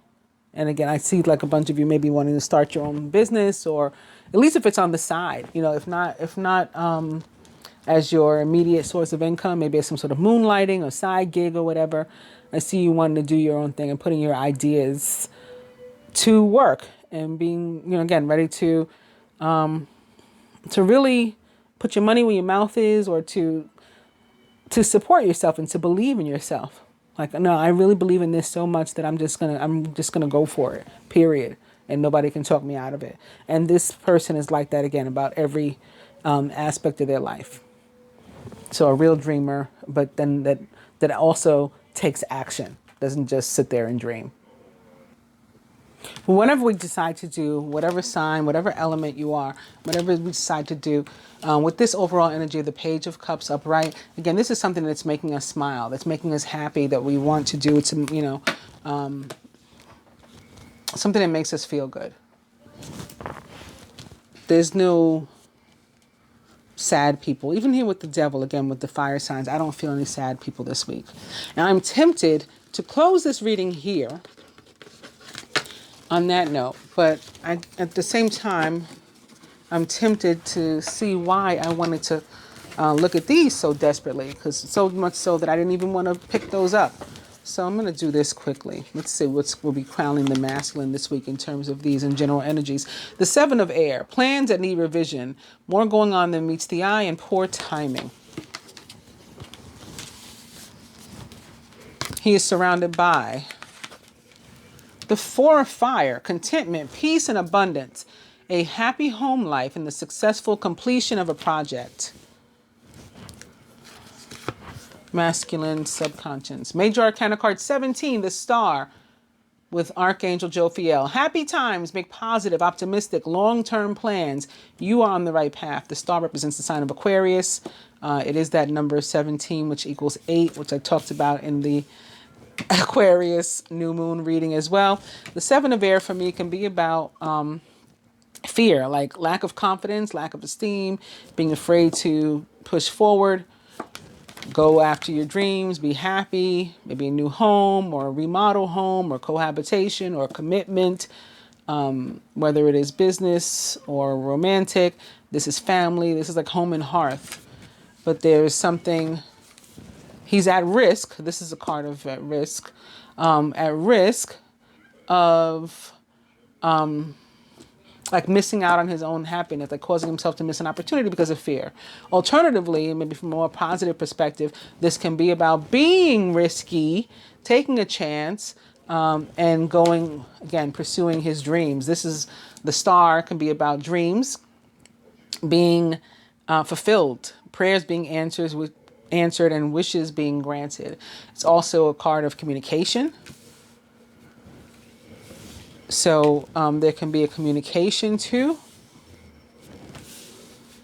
Speaker 1: And again, I see like a bunch of you maybe wanting to start your own business, or at least if it's on the side, you know, if not as your immediate source of income, maybe as some sort of moonlighting or side gig or whatever. I see you wanting to do your own thing and putting your ideas to work and being, you know, again, ready to really put your money where your mouth is, or to support yourself and to believe in yourself. Like, no, I really believe in this so much that I'm just gonna go for it, period. And nobody can talk me out of it. And this person is like that again about every aspect of their life. So a real dreamer, but then that also takes action, doesn't just sit there and dream. Whatever we decide to do, whatever sign, whatever element you are, whatever we decide to do, with this overall energy of the Page of Cups upright, again, this is something that's making us smile, that's making us happy, that we want to do. It's, you know, something that makes us feel good. There's no sad people. Even here with the Devil, again, with the fire signs, I don't feel any sad people this week. Now, I'm tempted to close this reading here on that note, but at the same time, I'm tempted to see why I wanted to look at these so desperately, because so much so that I didn't even want to pick those up. So I'm going to do this quickly. Let's see will be crowning the masculine this week in terms of these and general energies. The Seven of Air, plans that need revision, more going on than meets the eye, and poor timing. He is surrounded by the Four of Fire, contentment, peace, and abundance, a happy home life, and the successful completion of a project. Masculine subconscious. Major Arcana card 17, the Star, with Archangel Jophiel. Happy times, make positive, optimistic, long-term plans. You are on the right path. The star represents the sign of Aquarius. It is that number 17, which equals 8, which I talked about in the Aquarius new moon reading as well. The 7 of air for me can be about fear, like lack of confidence, lack of esteem, being afraid to push forward, go after your dreams, be happy, maybe a new home or a remodel home or cohabitation or commitment, whether it is business or romantic. This is family. This is like home and hearth. But there's something, he's at risk. This is a card of at risk of like missing out on his own happiness, like causing himself to miss an opportunity because of fear. Alternatively, maybe from a more positive perspective, this can be about being risky, taking a chance, and going, again, pursuing his dreams. This is, the star can be about dreams being fulfilled, prayers being answered and wishes being granted. It's also a card of communication. So there can be a communication too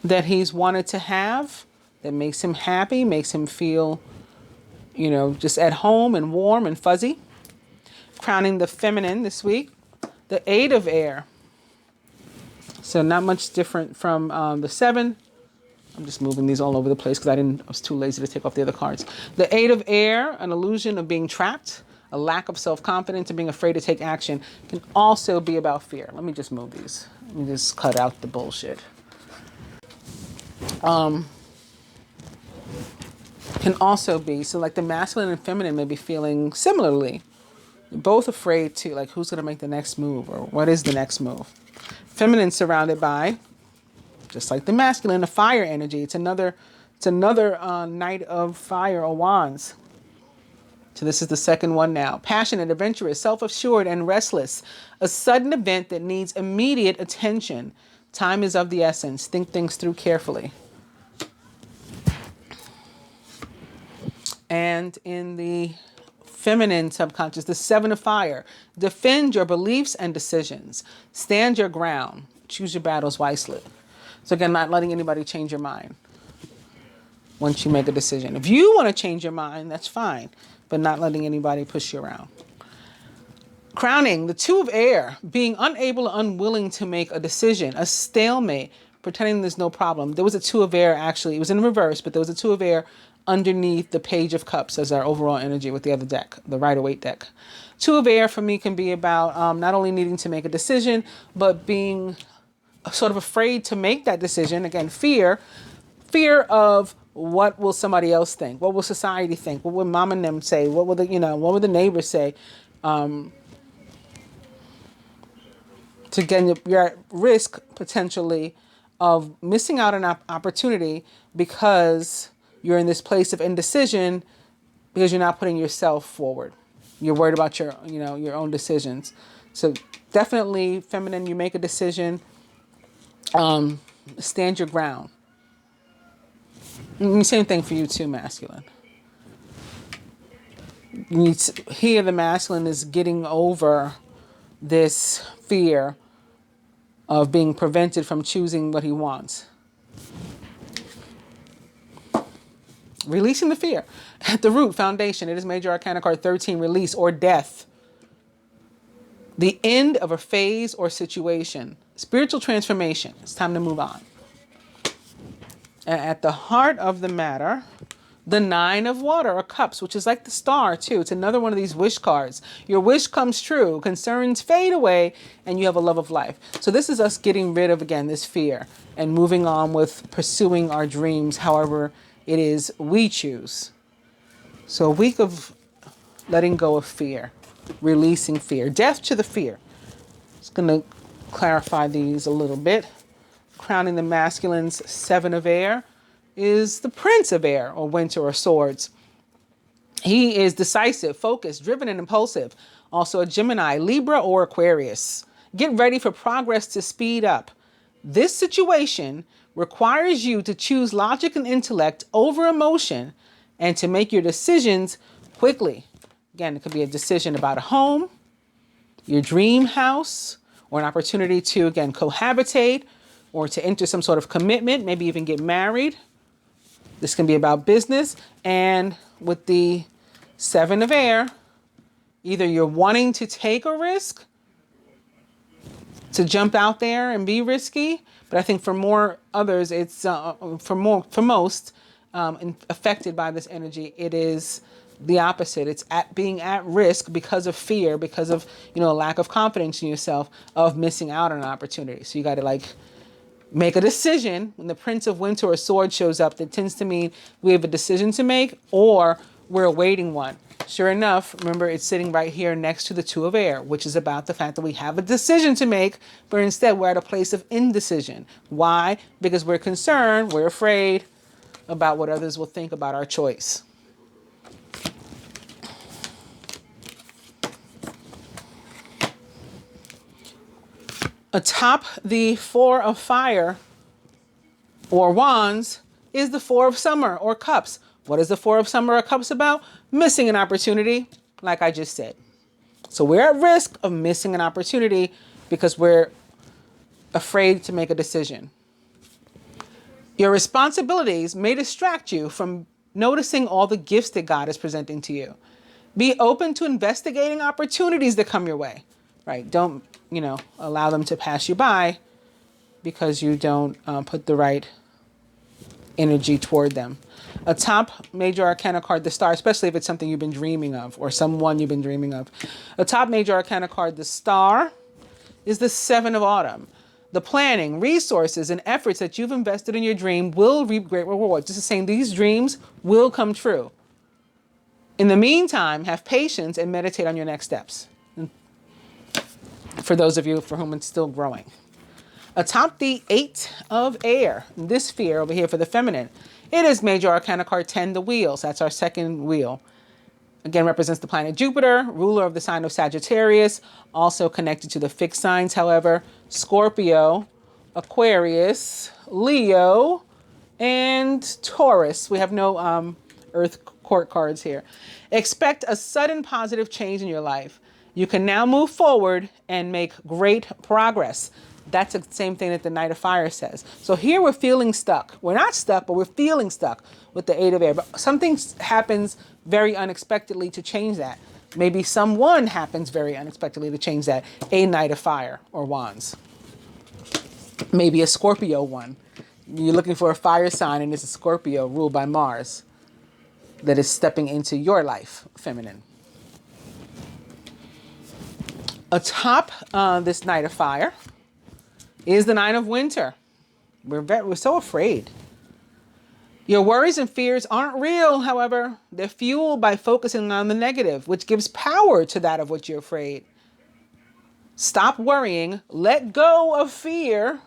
Speaker 1: that he's wanted to have that makes him happy, makes him feel, you know, just at home and warm and fuzzy. Crowning the feminine this week, the 8 of air. So not much different from the 7. I'm just moving these all over the place because I was too lazy to take off the other cards. The 8 of air, an illusion of being trapped, a lack of self-confidence and being afraid to take action, can also be about fear. Let me just move these. Let me just cut out the bullshit. Can also be, so like the masculine and feminine may be feeling similarly. Both afraid to, like, who's going to make the next move or what is the next move. Feminine surrounded by, just like the masculine, a fire energy. It's another Knight of Fire or Wands. So this is the second one now. Passionate, adventurous, self-assured, and restless. A sudden event that needs immediate attention. Time is of the essence. Think things through carefully. And in the feminine subconscious, the 7 of fire. Defend your beliefs and decisions. Stand your ground. Choose your battles wisely. So again, not letting anybody change your mind once you make a decision. If you want to change your mind, that's fine. But not letting anybody push you around. Crowning, the 2 of air, being unable or unwilling to make a decision, a stalemate, pretending there's no problem. There was a 2 of air, actually. It was in reverse, but there was a 2 of air underneath the Page of Cups as our overall energy with the other deck, the Rider-Waite deck. 2 of air for me can be about not only needing to make a decision, but being sort of afraid to make that decision. Again, fear of what will somebody else think? What will society think? What will mom and them say? What will what will the neighbors say? So again, you're at risk potentially of missing out on an opportunity because you're in this place of indecision because you're not putting yourself forward. You're worried about your own decisions. So definitely feminine, you make a decision, stand your ground. Same thing for you too, masculine. Here, the masculine is getting over this fear of being prevented from choosing what he wants. Releasing the fear. At the root, foundation. It is Major Arcana card 13, release or death. The end of a phase or situation. Spiritual transformation. It's time to move on. And at the heart of the matter, the 9 of water or cups, which is like the star too. It's another one of these wish cards. Your wish comes true, concerns fade away, and you have a love of life. So this is us getting rid of, again, this fear and moving on with pursuing our dreams, however it is we choose. So a week of letting go of fear, releasing fear, death to the fear. Just going to clarify these a little bit. Crowning the masculine's 7 of air is the Prince of Air or Winter or Swords. He is decisive, focused, driven, and impulsive. Also a Gemini, Libra, or Aquarius. Get ready for progress to speed up. This situation requires you to choose logic and intellect over emotion and to make your decisions quickly. Again, it could be a decision about a home, your dream house, or an opportunity to, again, cohabitate or to enter some sort of commitment, maybe even get married. This can be about business. And with the Seven of Air, either you're wanting to take a risk, to jump out there and be risky, but I think for more others, it's for most affected by this energy, it is the opposite. It's being at risk because of fear, because of a lack of confidence in yourself, of missing out on an opportunity. So you got to make a decision. When the Prince of Winter or Sword shows up, that tends to mean we have a decision to make or we're awaiting one. Sure enough, remember, it's sitting right here next to the Two of Air, which is about the fact that we have a decision to make, but instead we're at a place of indecision. Why? Because we're concerned, we're afraid about what others will think about our choice. Atop the Four of Fire or Wands is the Four of Summer or Cups. What is the Four of Summer or Cups about? Missing an opportunity, like I just said. So we're at risk of missing an opportunity because we're afraid to make a decision. Your responsibilities may distract you from noticing all the gifts that God is presenting to you. Be open to investigating opportunities that come your way, right? Don't, allow them to pass you by because you don't put the right energy toward them. A top major arcana card, the Star, especially if it's something you've been dreaming of or someone you've been dreaming of. A top major arcana card, the Star, is the Seven of Autumn. The planning, resources, and efforts that you've invested in your dream will reap great rewards. This is saying these dreams will come true. In the meantime, have patience and meditate on your next steps. For those of you for whom it's still growing. Atop the Eight of Air, this sphere over here for the feminine, it is major arcana card 10, the Wheels. That's our second wheel. Again, represents the planet Jupiter, ruler of the sign of Sagittarius, also connected to the fixed signs, however, Scorpio, Aquarius, Leo, and Taurus. We have no Earth court cards here. Expect a sudden positive change in your life. You can now move forward and make great progress. That's the same thing that the Knight of Fire says. So here we're feeling stuck. We're not stuck, but we're feeling stuck with the Eight of Air. But something happens very unexpectedly to change that. Maybe someone happens very unexpectedly to change that. A Knight of Fire or Wands. Maybe a Scorpio one. You're looking for a fire sign and it's a Scorpio ruled by Mars that is stepping into your life, feminine. Atop this Knight of Fire is the Nine of Winter. We're so afraid. Your worries and fears aren't real, however. They're fueled by focusing on the negative, which gives power to that of which you're afraid. Stop worrying, let go of fear,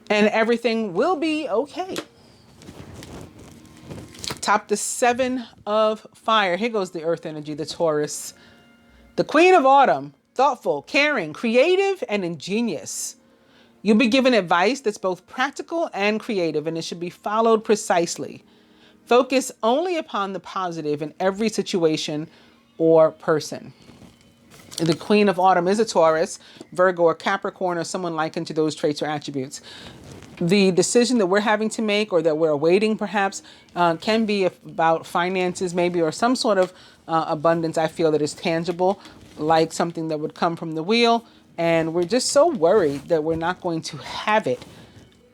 Speaker 1: and everything will be okay. Top the Seven of Fire. Here goes the Earth energy, the Taurus. The Queen of Autumn, thoughtful, caring, creative, and ingenious. You'll be given advice that's both practical and creative, and it should be followed precisely. Focus only upon the positive in every situation or person. The Queen of Autumn is a Taurus, Virgo, or Capricorn, or someone likened to those traits or attributes. The decision that we're having to make or that we're awaiting perhaps can be about finances maybe or some sort of abundance I feel that is tangible, like something that would come from the wheel. And we're just so worried that we're not going to have it.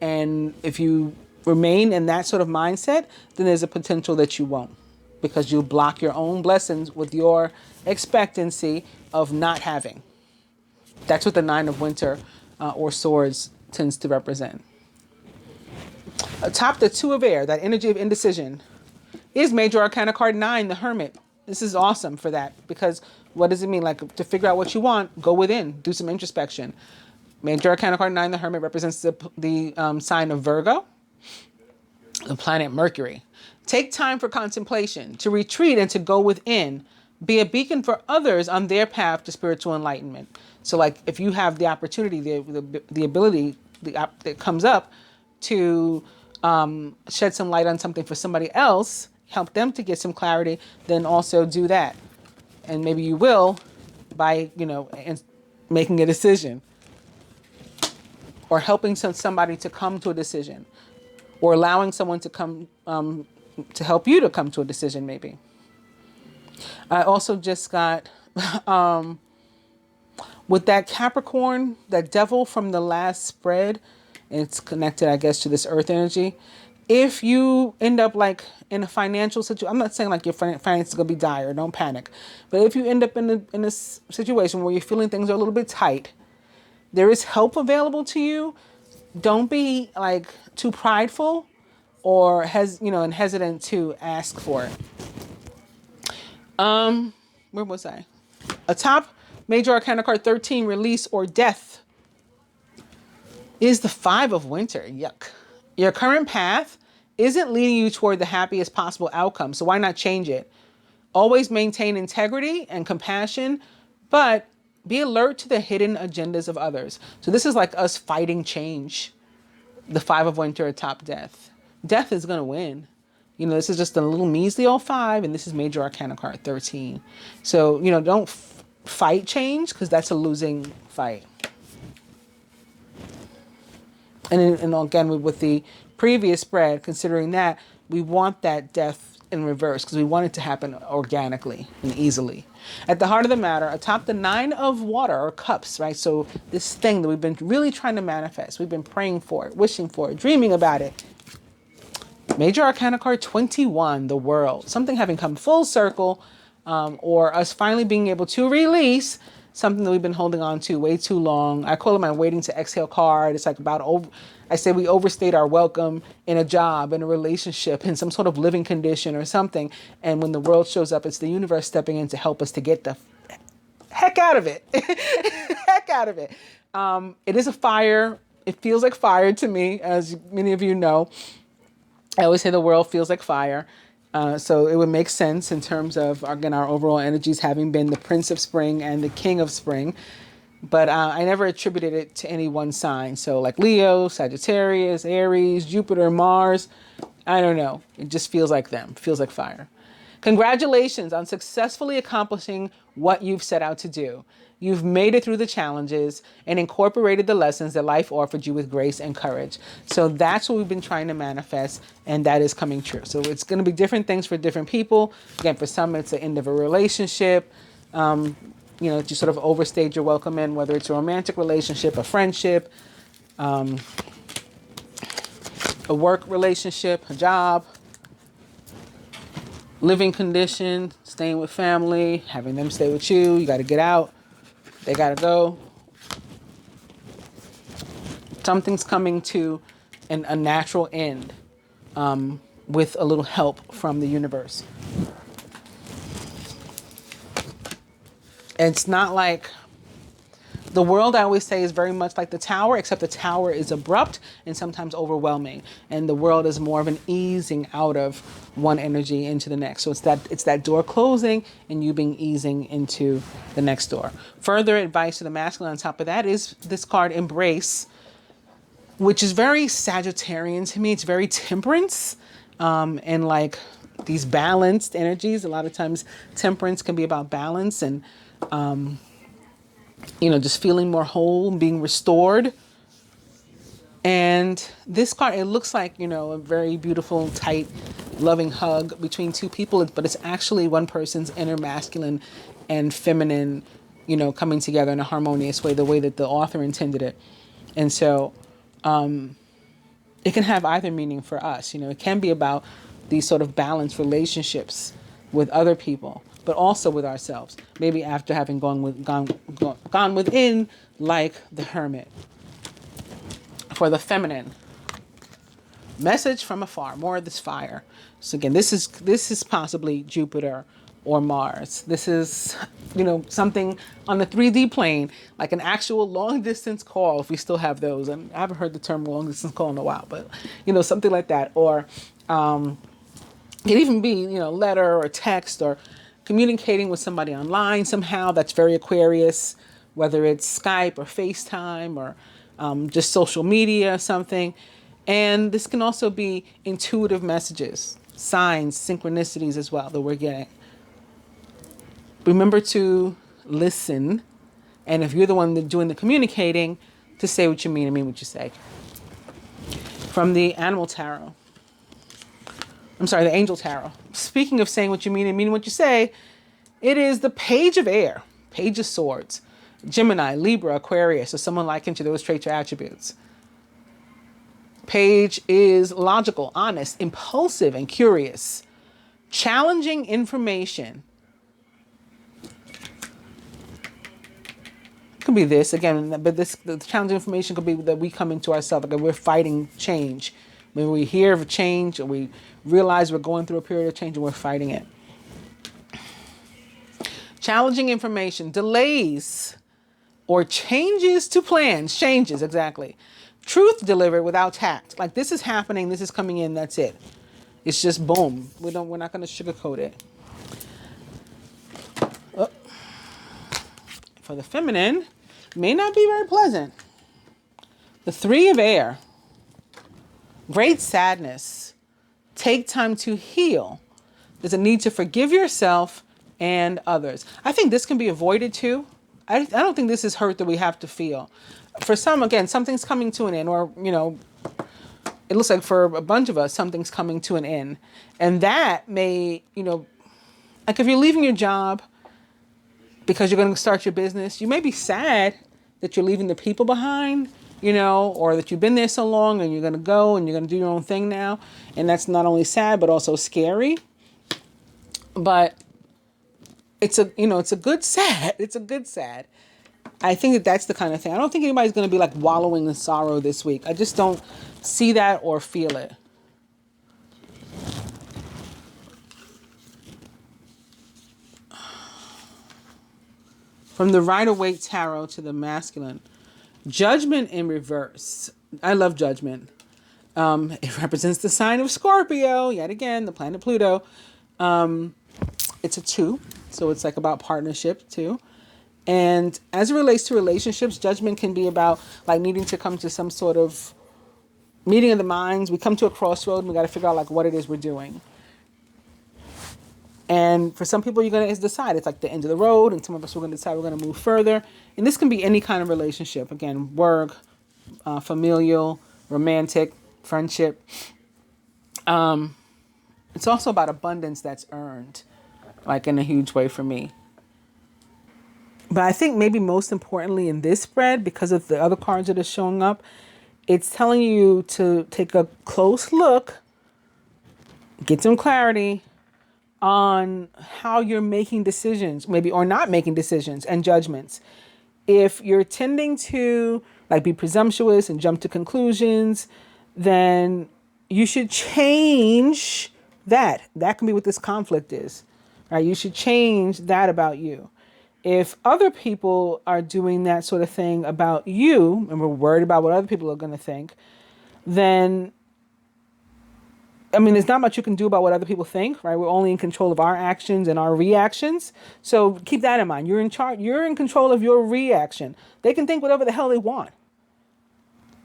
Speaker 1: And if you remain in that sort of mindset, then there's a potential that you won't, because you block your own blessings with your expectancy of not having. That's what the Nine of Winter or Swords tends to represent. Atop the Two of Air, that energy of indecision, is Major Arcana card 9, the Hermit. This is awesome for that, because what does it mean? Like, to figure out what you want, go within, do some introspection. Major Arcana card 9, the Hermit, represents the sign of Virgo, the planet Mercury. Take time for contemplation, to retreat and to go within. Be a beacon for others on their path to spiritual enlightenment. So like, if you have the opportunity, the ability that comes up to shed some light on something for somebody else help them to get some clarity, then also do that. And maybe you will by, making a decision or helping somebody to come to a decision or allowing someone to come to help you to come to a decision maybe. I also just got, with that Capricorn, that devil from the last spread, and it's connected, I guess, to this earth energy. If you end up like in a financial situation, I'm not saying like your finances are going to be dire, don't panic. But if you end up in a situation where you're feeling things are a little bit tight, there is help available to you. Don't be like too prideful or and hesitant to ask for it. Where was I? A top major arcana card 13, release or death, is the 5 of winter. Yuck. Your current path isn't leading you toward the happiest possible outcome, so why not change it? Always maintain integrity and compassion, but be alert to the hidden agendas of others. So this is like us fighting change. The 5 of winter atop death. Death is going to win. This is just a little measly old 5, and this is major arcana card 13. So, don't fight change, because that's a losing fight. And again, with the previous spread, considering that, we want that death in reverse because we want it to happen organically and easily. At the heart of the matter, atop the 9 of water or cups, right? So this thing that we've been really trying to manifest, we've been praying for it, wishing for it, dreaming about it. Major arcana card 21, the world. Something having come full circle, or us finally being able to release something that we've been holding on to way too long. I call it my waiting to exhale card. It's like I say we overstayed our welcome in a job, in a relationship, in some sort of living condition or something. And when the world shows up, it's the universe stepping in to help us to get the heck out of it. Heck out of it. It is a fire. It feels like fire to me, as many of you know. I always say the world feels like fire. So it would make sense in terms of, again, our overall energies having been the Prince of Spring and the King of Spring. But I never attributed it to any one sign. So like Leo, Sagittarius, Aries, Jupiter, Mars, I don't know. It just feels like them. Feels like fire. Congratulations on successfully accomplishing what you've set out to do. You've made it through the challenges and incorporated the lessons that life offered you with grace and courage. So that's what we've been trying to manifest, and that is coming true. So it's going to be different things for different people. Again, for some, it's the end of a relationship. You sort of overstayed your welcome in, whether it's a romantic relationship, a friendship, a work relationship, a job, living condition, staying with family, having them stay with you. You got to get out. They got to go. Something's coming to a natural end with a little help from the universe. And it's not like the world, I always say, is very much like the tower, except the tower is abrupt and sometimes overwhelming. And the world is more of an easing out of one energy into the next. So it's that door closing and you being easing into the next door. Further advice to the masculine on top of that is this card, Embrace, which is very Sagittarian to me. It's very temperance and like these balanced energies. A lot of times temperance can be about balance and just feeling more whole, being restored. And this card, it looks like, a very beautiful, tight, loving hug between two people, but it's actually one person's inner masculine and feminine, coming together in a harmonious way, the way that the author intended it. And so it can have either meaning for us. It can be about these sort of balanced relationships with other people, but also with ourselves. Maybe after having gone within, like the Hermit. For the feminine, message from afar, more of this fire. So again, this is possibly Jupiter or Mars. This is, something on the 3D plane, like an actual long distance call, if we still have those. And I haven't heard the term long distance call in a while, but something like that. Or it could even be, letter or text or communicating with somebody online somehow. That's very Aquarius, whether it's Skype or FaceTime or just social media or something. And this can also be intuitive messages. signs, synchronicities as well that we're getting. Remember to listen. And if you're the one that's doing the communicating, to say what you mean and mean what you say. From the Animal Tarot. The Angel Tarot. Speaking of saying what you mean and meaning what you say, it is the Page of Air, Page of Swords, Gemini, Libra, Aquarius, or someone like into those traits or attributes. Page is logical, honest, impulsive, and curious. Challenging information. Could be this again, but the challenging information could be that we come into ourselves, like we're fighting change. When we hear of a change, or we realize we're going through a period of change, and we're fighting it. Challenging information, delays, or changes to plans. Changes, exactly. Truth delivered without tact. Like this is happening, this is coming in, that's it. It's just boom. We're not going to sugarcoat it. Oh. For the feminine, may not be very pleasant. The Three of Air. Great sadness. Take time to heal. There's a need to forgive yourself and others. I think this can be avoided too. I don't think this is hurt that we have to feel. For some, again, something's coming to an end, or, it looks like for a bunch of us, something's coming to an end. And that may, like if you're leaving your job because you're going to start your business, you may be sad that you're leaving the people behind, or that you've been there so long and you're going to go and you're going to do your own thing now. And that's not only sad, but also scary. But it's a good sad. It's a good sad. I think that that's the kind of thing. I don't think anybody's going to be like wallowing in sorrow this week. I just don't see that or feel it. From the Rider-Waite Tarot to the masculine. Judgment in reverse. I love Judgment. It represents the sign of Scorpio. Yet again, the planet Pluto. It's a 2. So it's like about partnership too. And as it relates to relationships, judgment can be about like needing to come to some sort of meeting of the minds. We come to a crossroad and we got to figure out like what it is we're doing. And for some people, you're going to decide it's like the end of the road. And some of us are going to decide we're going to move further. And this can be any kind of relationship. Again, work, familial, romantic, friendship. It's also about abundance that's earned, like in a huge way for me. But I think maybe most importantly in this spread, because of the other cards that are showing up, it's telling you to take a close look, get some clarity on how you're making decisions, maybe, or not making decisions and judgments. If you're tending to like be presumptuous and jump to conclusions, then you should change that. That can be what this conflict is, right? You should change that about you. If other people are doing that sort of thing about you, and we're worried about what other people are going to think, then, there's not much you can do about what other people think, right? We're only in control of our actions and our reactions. So keep that in mind. You're in charge. You're in control of your reaction. They can think whatever the hell they want.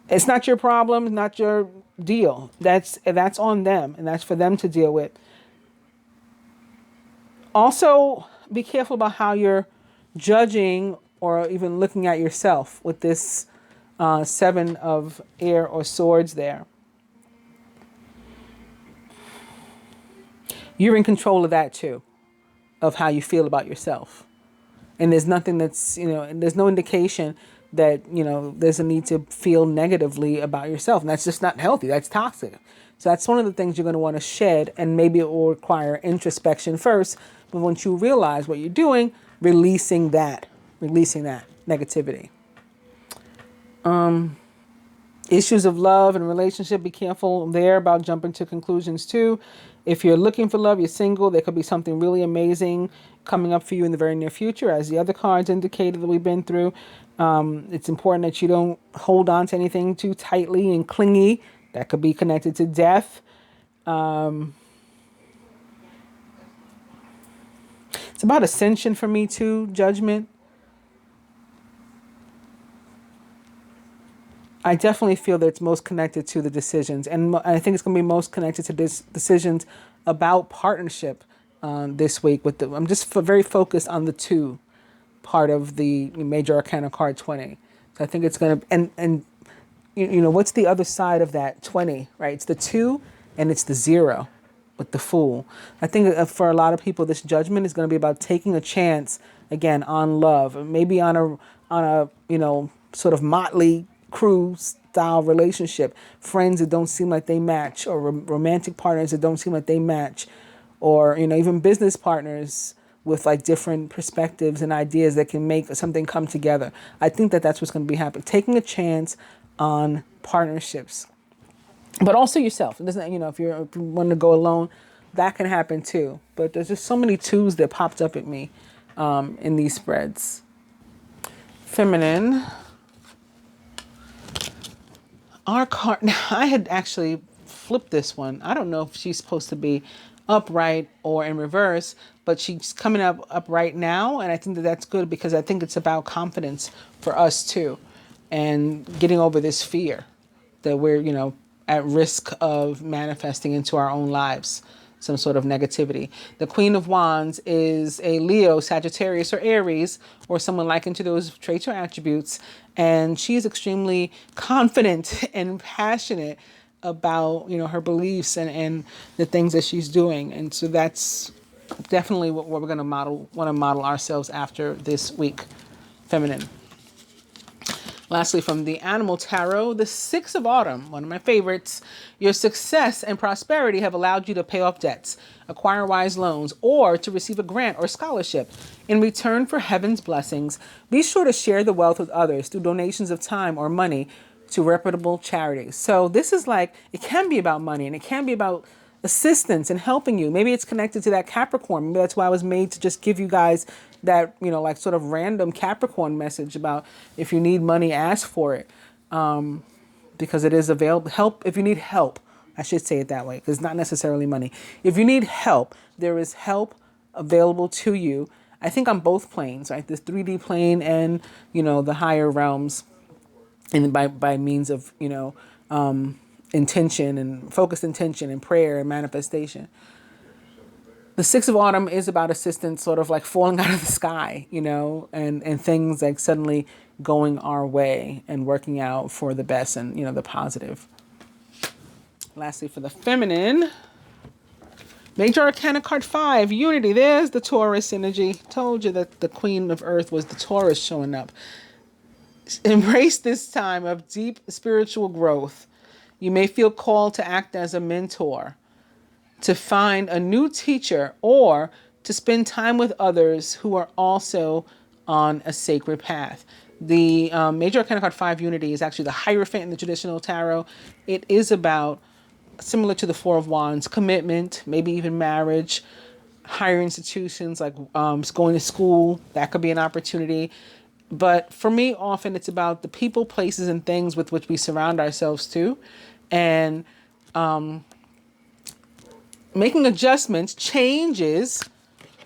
Speaker 1: It's not your problem, not your deal. That's on them, and that's for them to deal with. Also, be careful about how you're judging or even looking at yourself with this 7 of air or swords there. You're in control of that too, of how you feel about yourself. And there's nothing that's, and there's no indication that, there's a need to feel negatively about yourself. And that's just not healthy. That's toxic. So that's one of the things you're going to want to shed, and maybe it will require introspection first. But once you realize what you're doing, releasing that negativity. Issues of love and relationship, be careful there about jumping to conclusions too. If you're looking for love, you're single, there could be something really amazing coming up for you in the very near future, as the other cards indicated that we've been through. It's important that you don't hold on to anything too tightly and clingy. That could be connected to death. It's about ascension for me too, judgment. I definitely feel that it's most connected to the decisions, and I think it's going to be most connected to this decisions about partnership this week. I'm just very focused on the two part of the major arcana card 20. So I think it's going to, and what's the other side of that 20, right? It's the 2 and it's the 0 with the Fool. I think for a lot of people, this judgment is going to be about taking a chance again on love, maybe on a sort of motley crew style relationship, friends that don't seem like they match, or romantic partners that don't seem like they match, or even business partners with like different perspectives and ideas that can make something come together. I think that that's what's going to be happening. Taking a chance on partnerships, but also yourself. It doesn't, if you want to go alone, that can happen too. But there's just so many twos that popped up at me in these spreads. Feminine. Our card. Now, I had actually flipped this one. I don't know if she's supposed to be upright or in reverse, but she's coming up upright now, and I think that that's good because I think it's about confidence for us too, and getting over this fear that we're at risk of manifesting into our own lives some sort of negativity. The Queen of Wands is a Leo, Sagittarius, or Aries, or someone likened to those traits or attributes, and she is extremely confident and passionate about her beliefs and the things that she's doing. And so that's definitely what we're going to want to model ourselves after this week. Feminine. Lastly, from the Animal Tarot, the Six of Autumn, one of my favorites. Your success and prosperity have allowed you to pay off debts, acquire wise loans, or to receive a grant or scholarship. In return for heaven's blessings, be sure to share the wealth with others through donations of time or money to reputable charities. So this is like, it can be about money, and it can be about assistance and helping you. Maybe it's connected to that Capricorn. Maybe that's why I was made to just give you guys that, like sort of random Capricorn message about if you need money, ask for it. Because it is available. Help, if you need help, I should say it that way, because it's not necessarily money. If you need help, there is help available to you. I think on both planes, right? This 3D plane and, the higher realms, and by means of, intention and focused intention and prayer and manifestation. The Six of Autumn is about assistance sort of like falling out of the sky, and things like suddenly going our way and working out for the best and, the positive. Lastly, for the feminine, Major Arcana card 5, Unity. There's the Taurus energy. Told you that the Queen of Earth was the Taurus showing up. Embrace this time of deep spiritual growth. You may feel called to act as a mentor, to find a new teacher, or to spend time with others who are also on a sacred path. The Major Arcana card 5, Unity, is actually the Hierophant in the traditional tarot. It is about, similar to the Four of Wands, commitment, maybe even marriage, higher institutions like going to school. That could be an opportunity. But for me, often it's about the people, places, and things with which we surround ourselves to. And making adjustments, changes,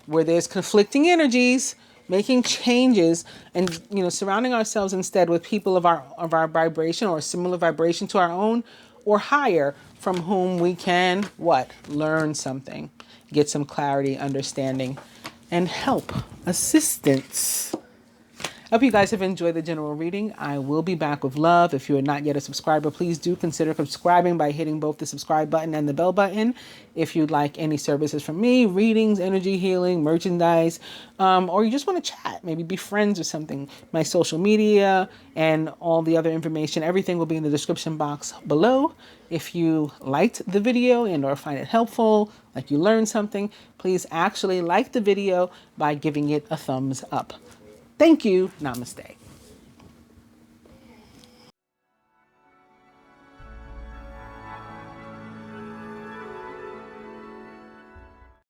Speaker 1: where there's conflicting energies, making changes, and surrounding ourselves instead with people of our vibration or similar vibration to our own, or higher, from whom we can learn something, get some clarity, understanding, and help, assistance. I hope you guys have enjoyed the general reading. I will be back with love. If you are not yet a subscriber, please do consider subscribing by hitting both the subscribe button and the bell button. If you'd like any services from me, readings, energy healing, merchandise, or you just want to chat, maybe be friends or something, my social media and all the other information, everything will be in the description box below. If you liked the video and or find it helpful, like you learned something, please actually like the video by giving it a thumbs up. Thank you. Namaste.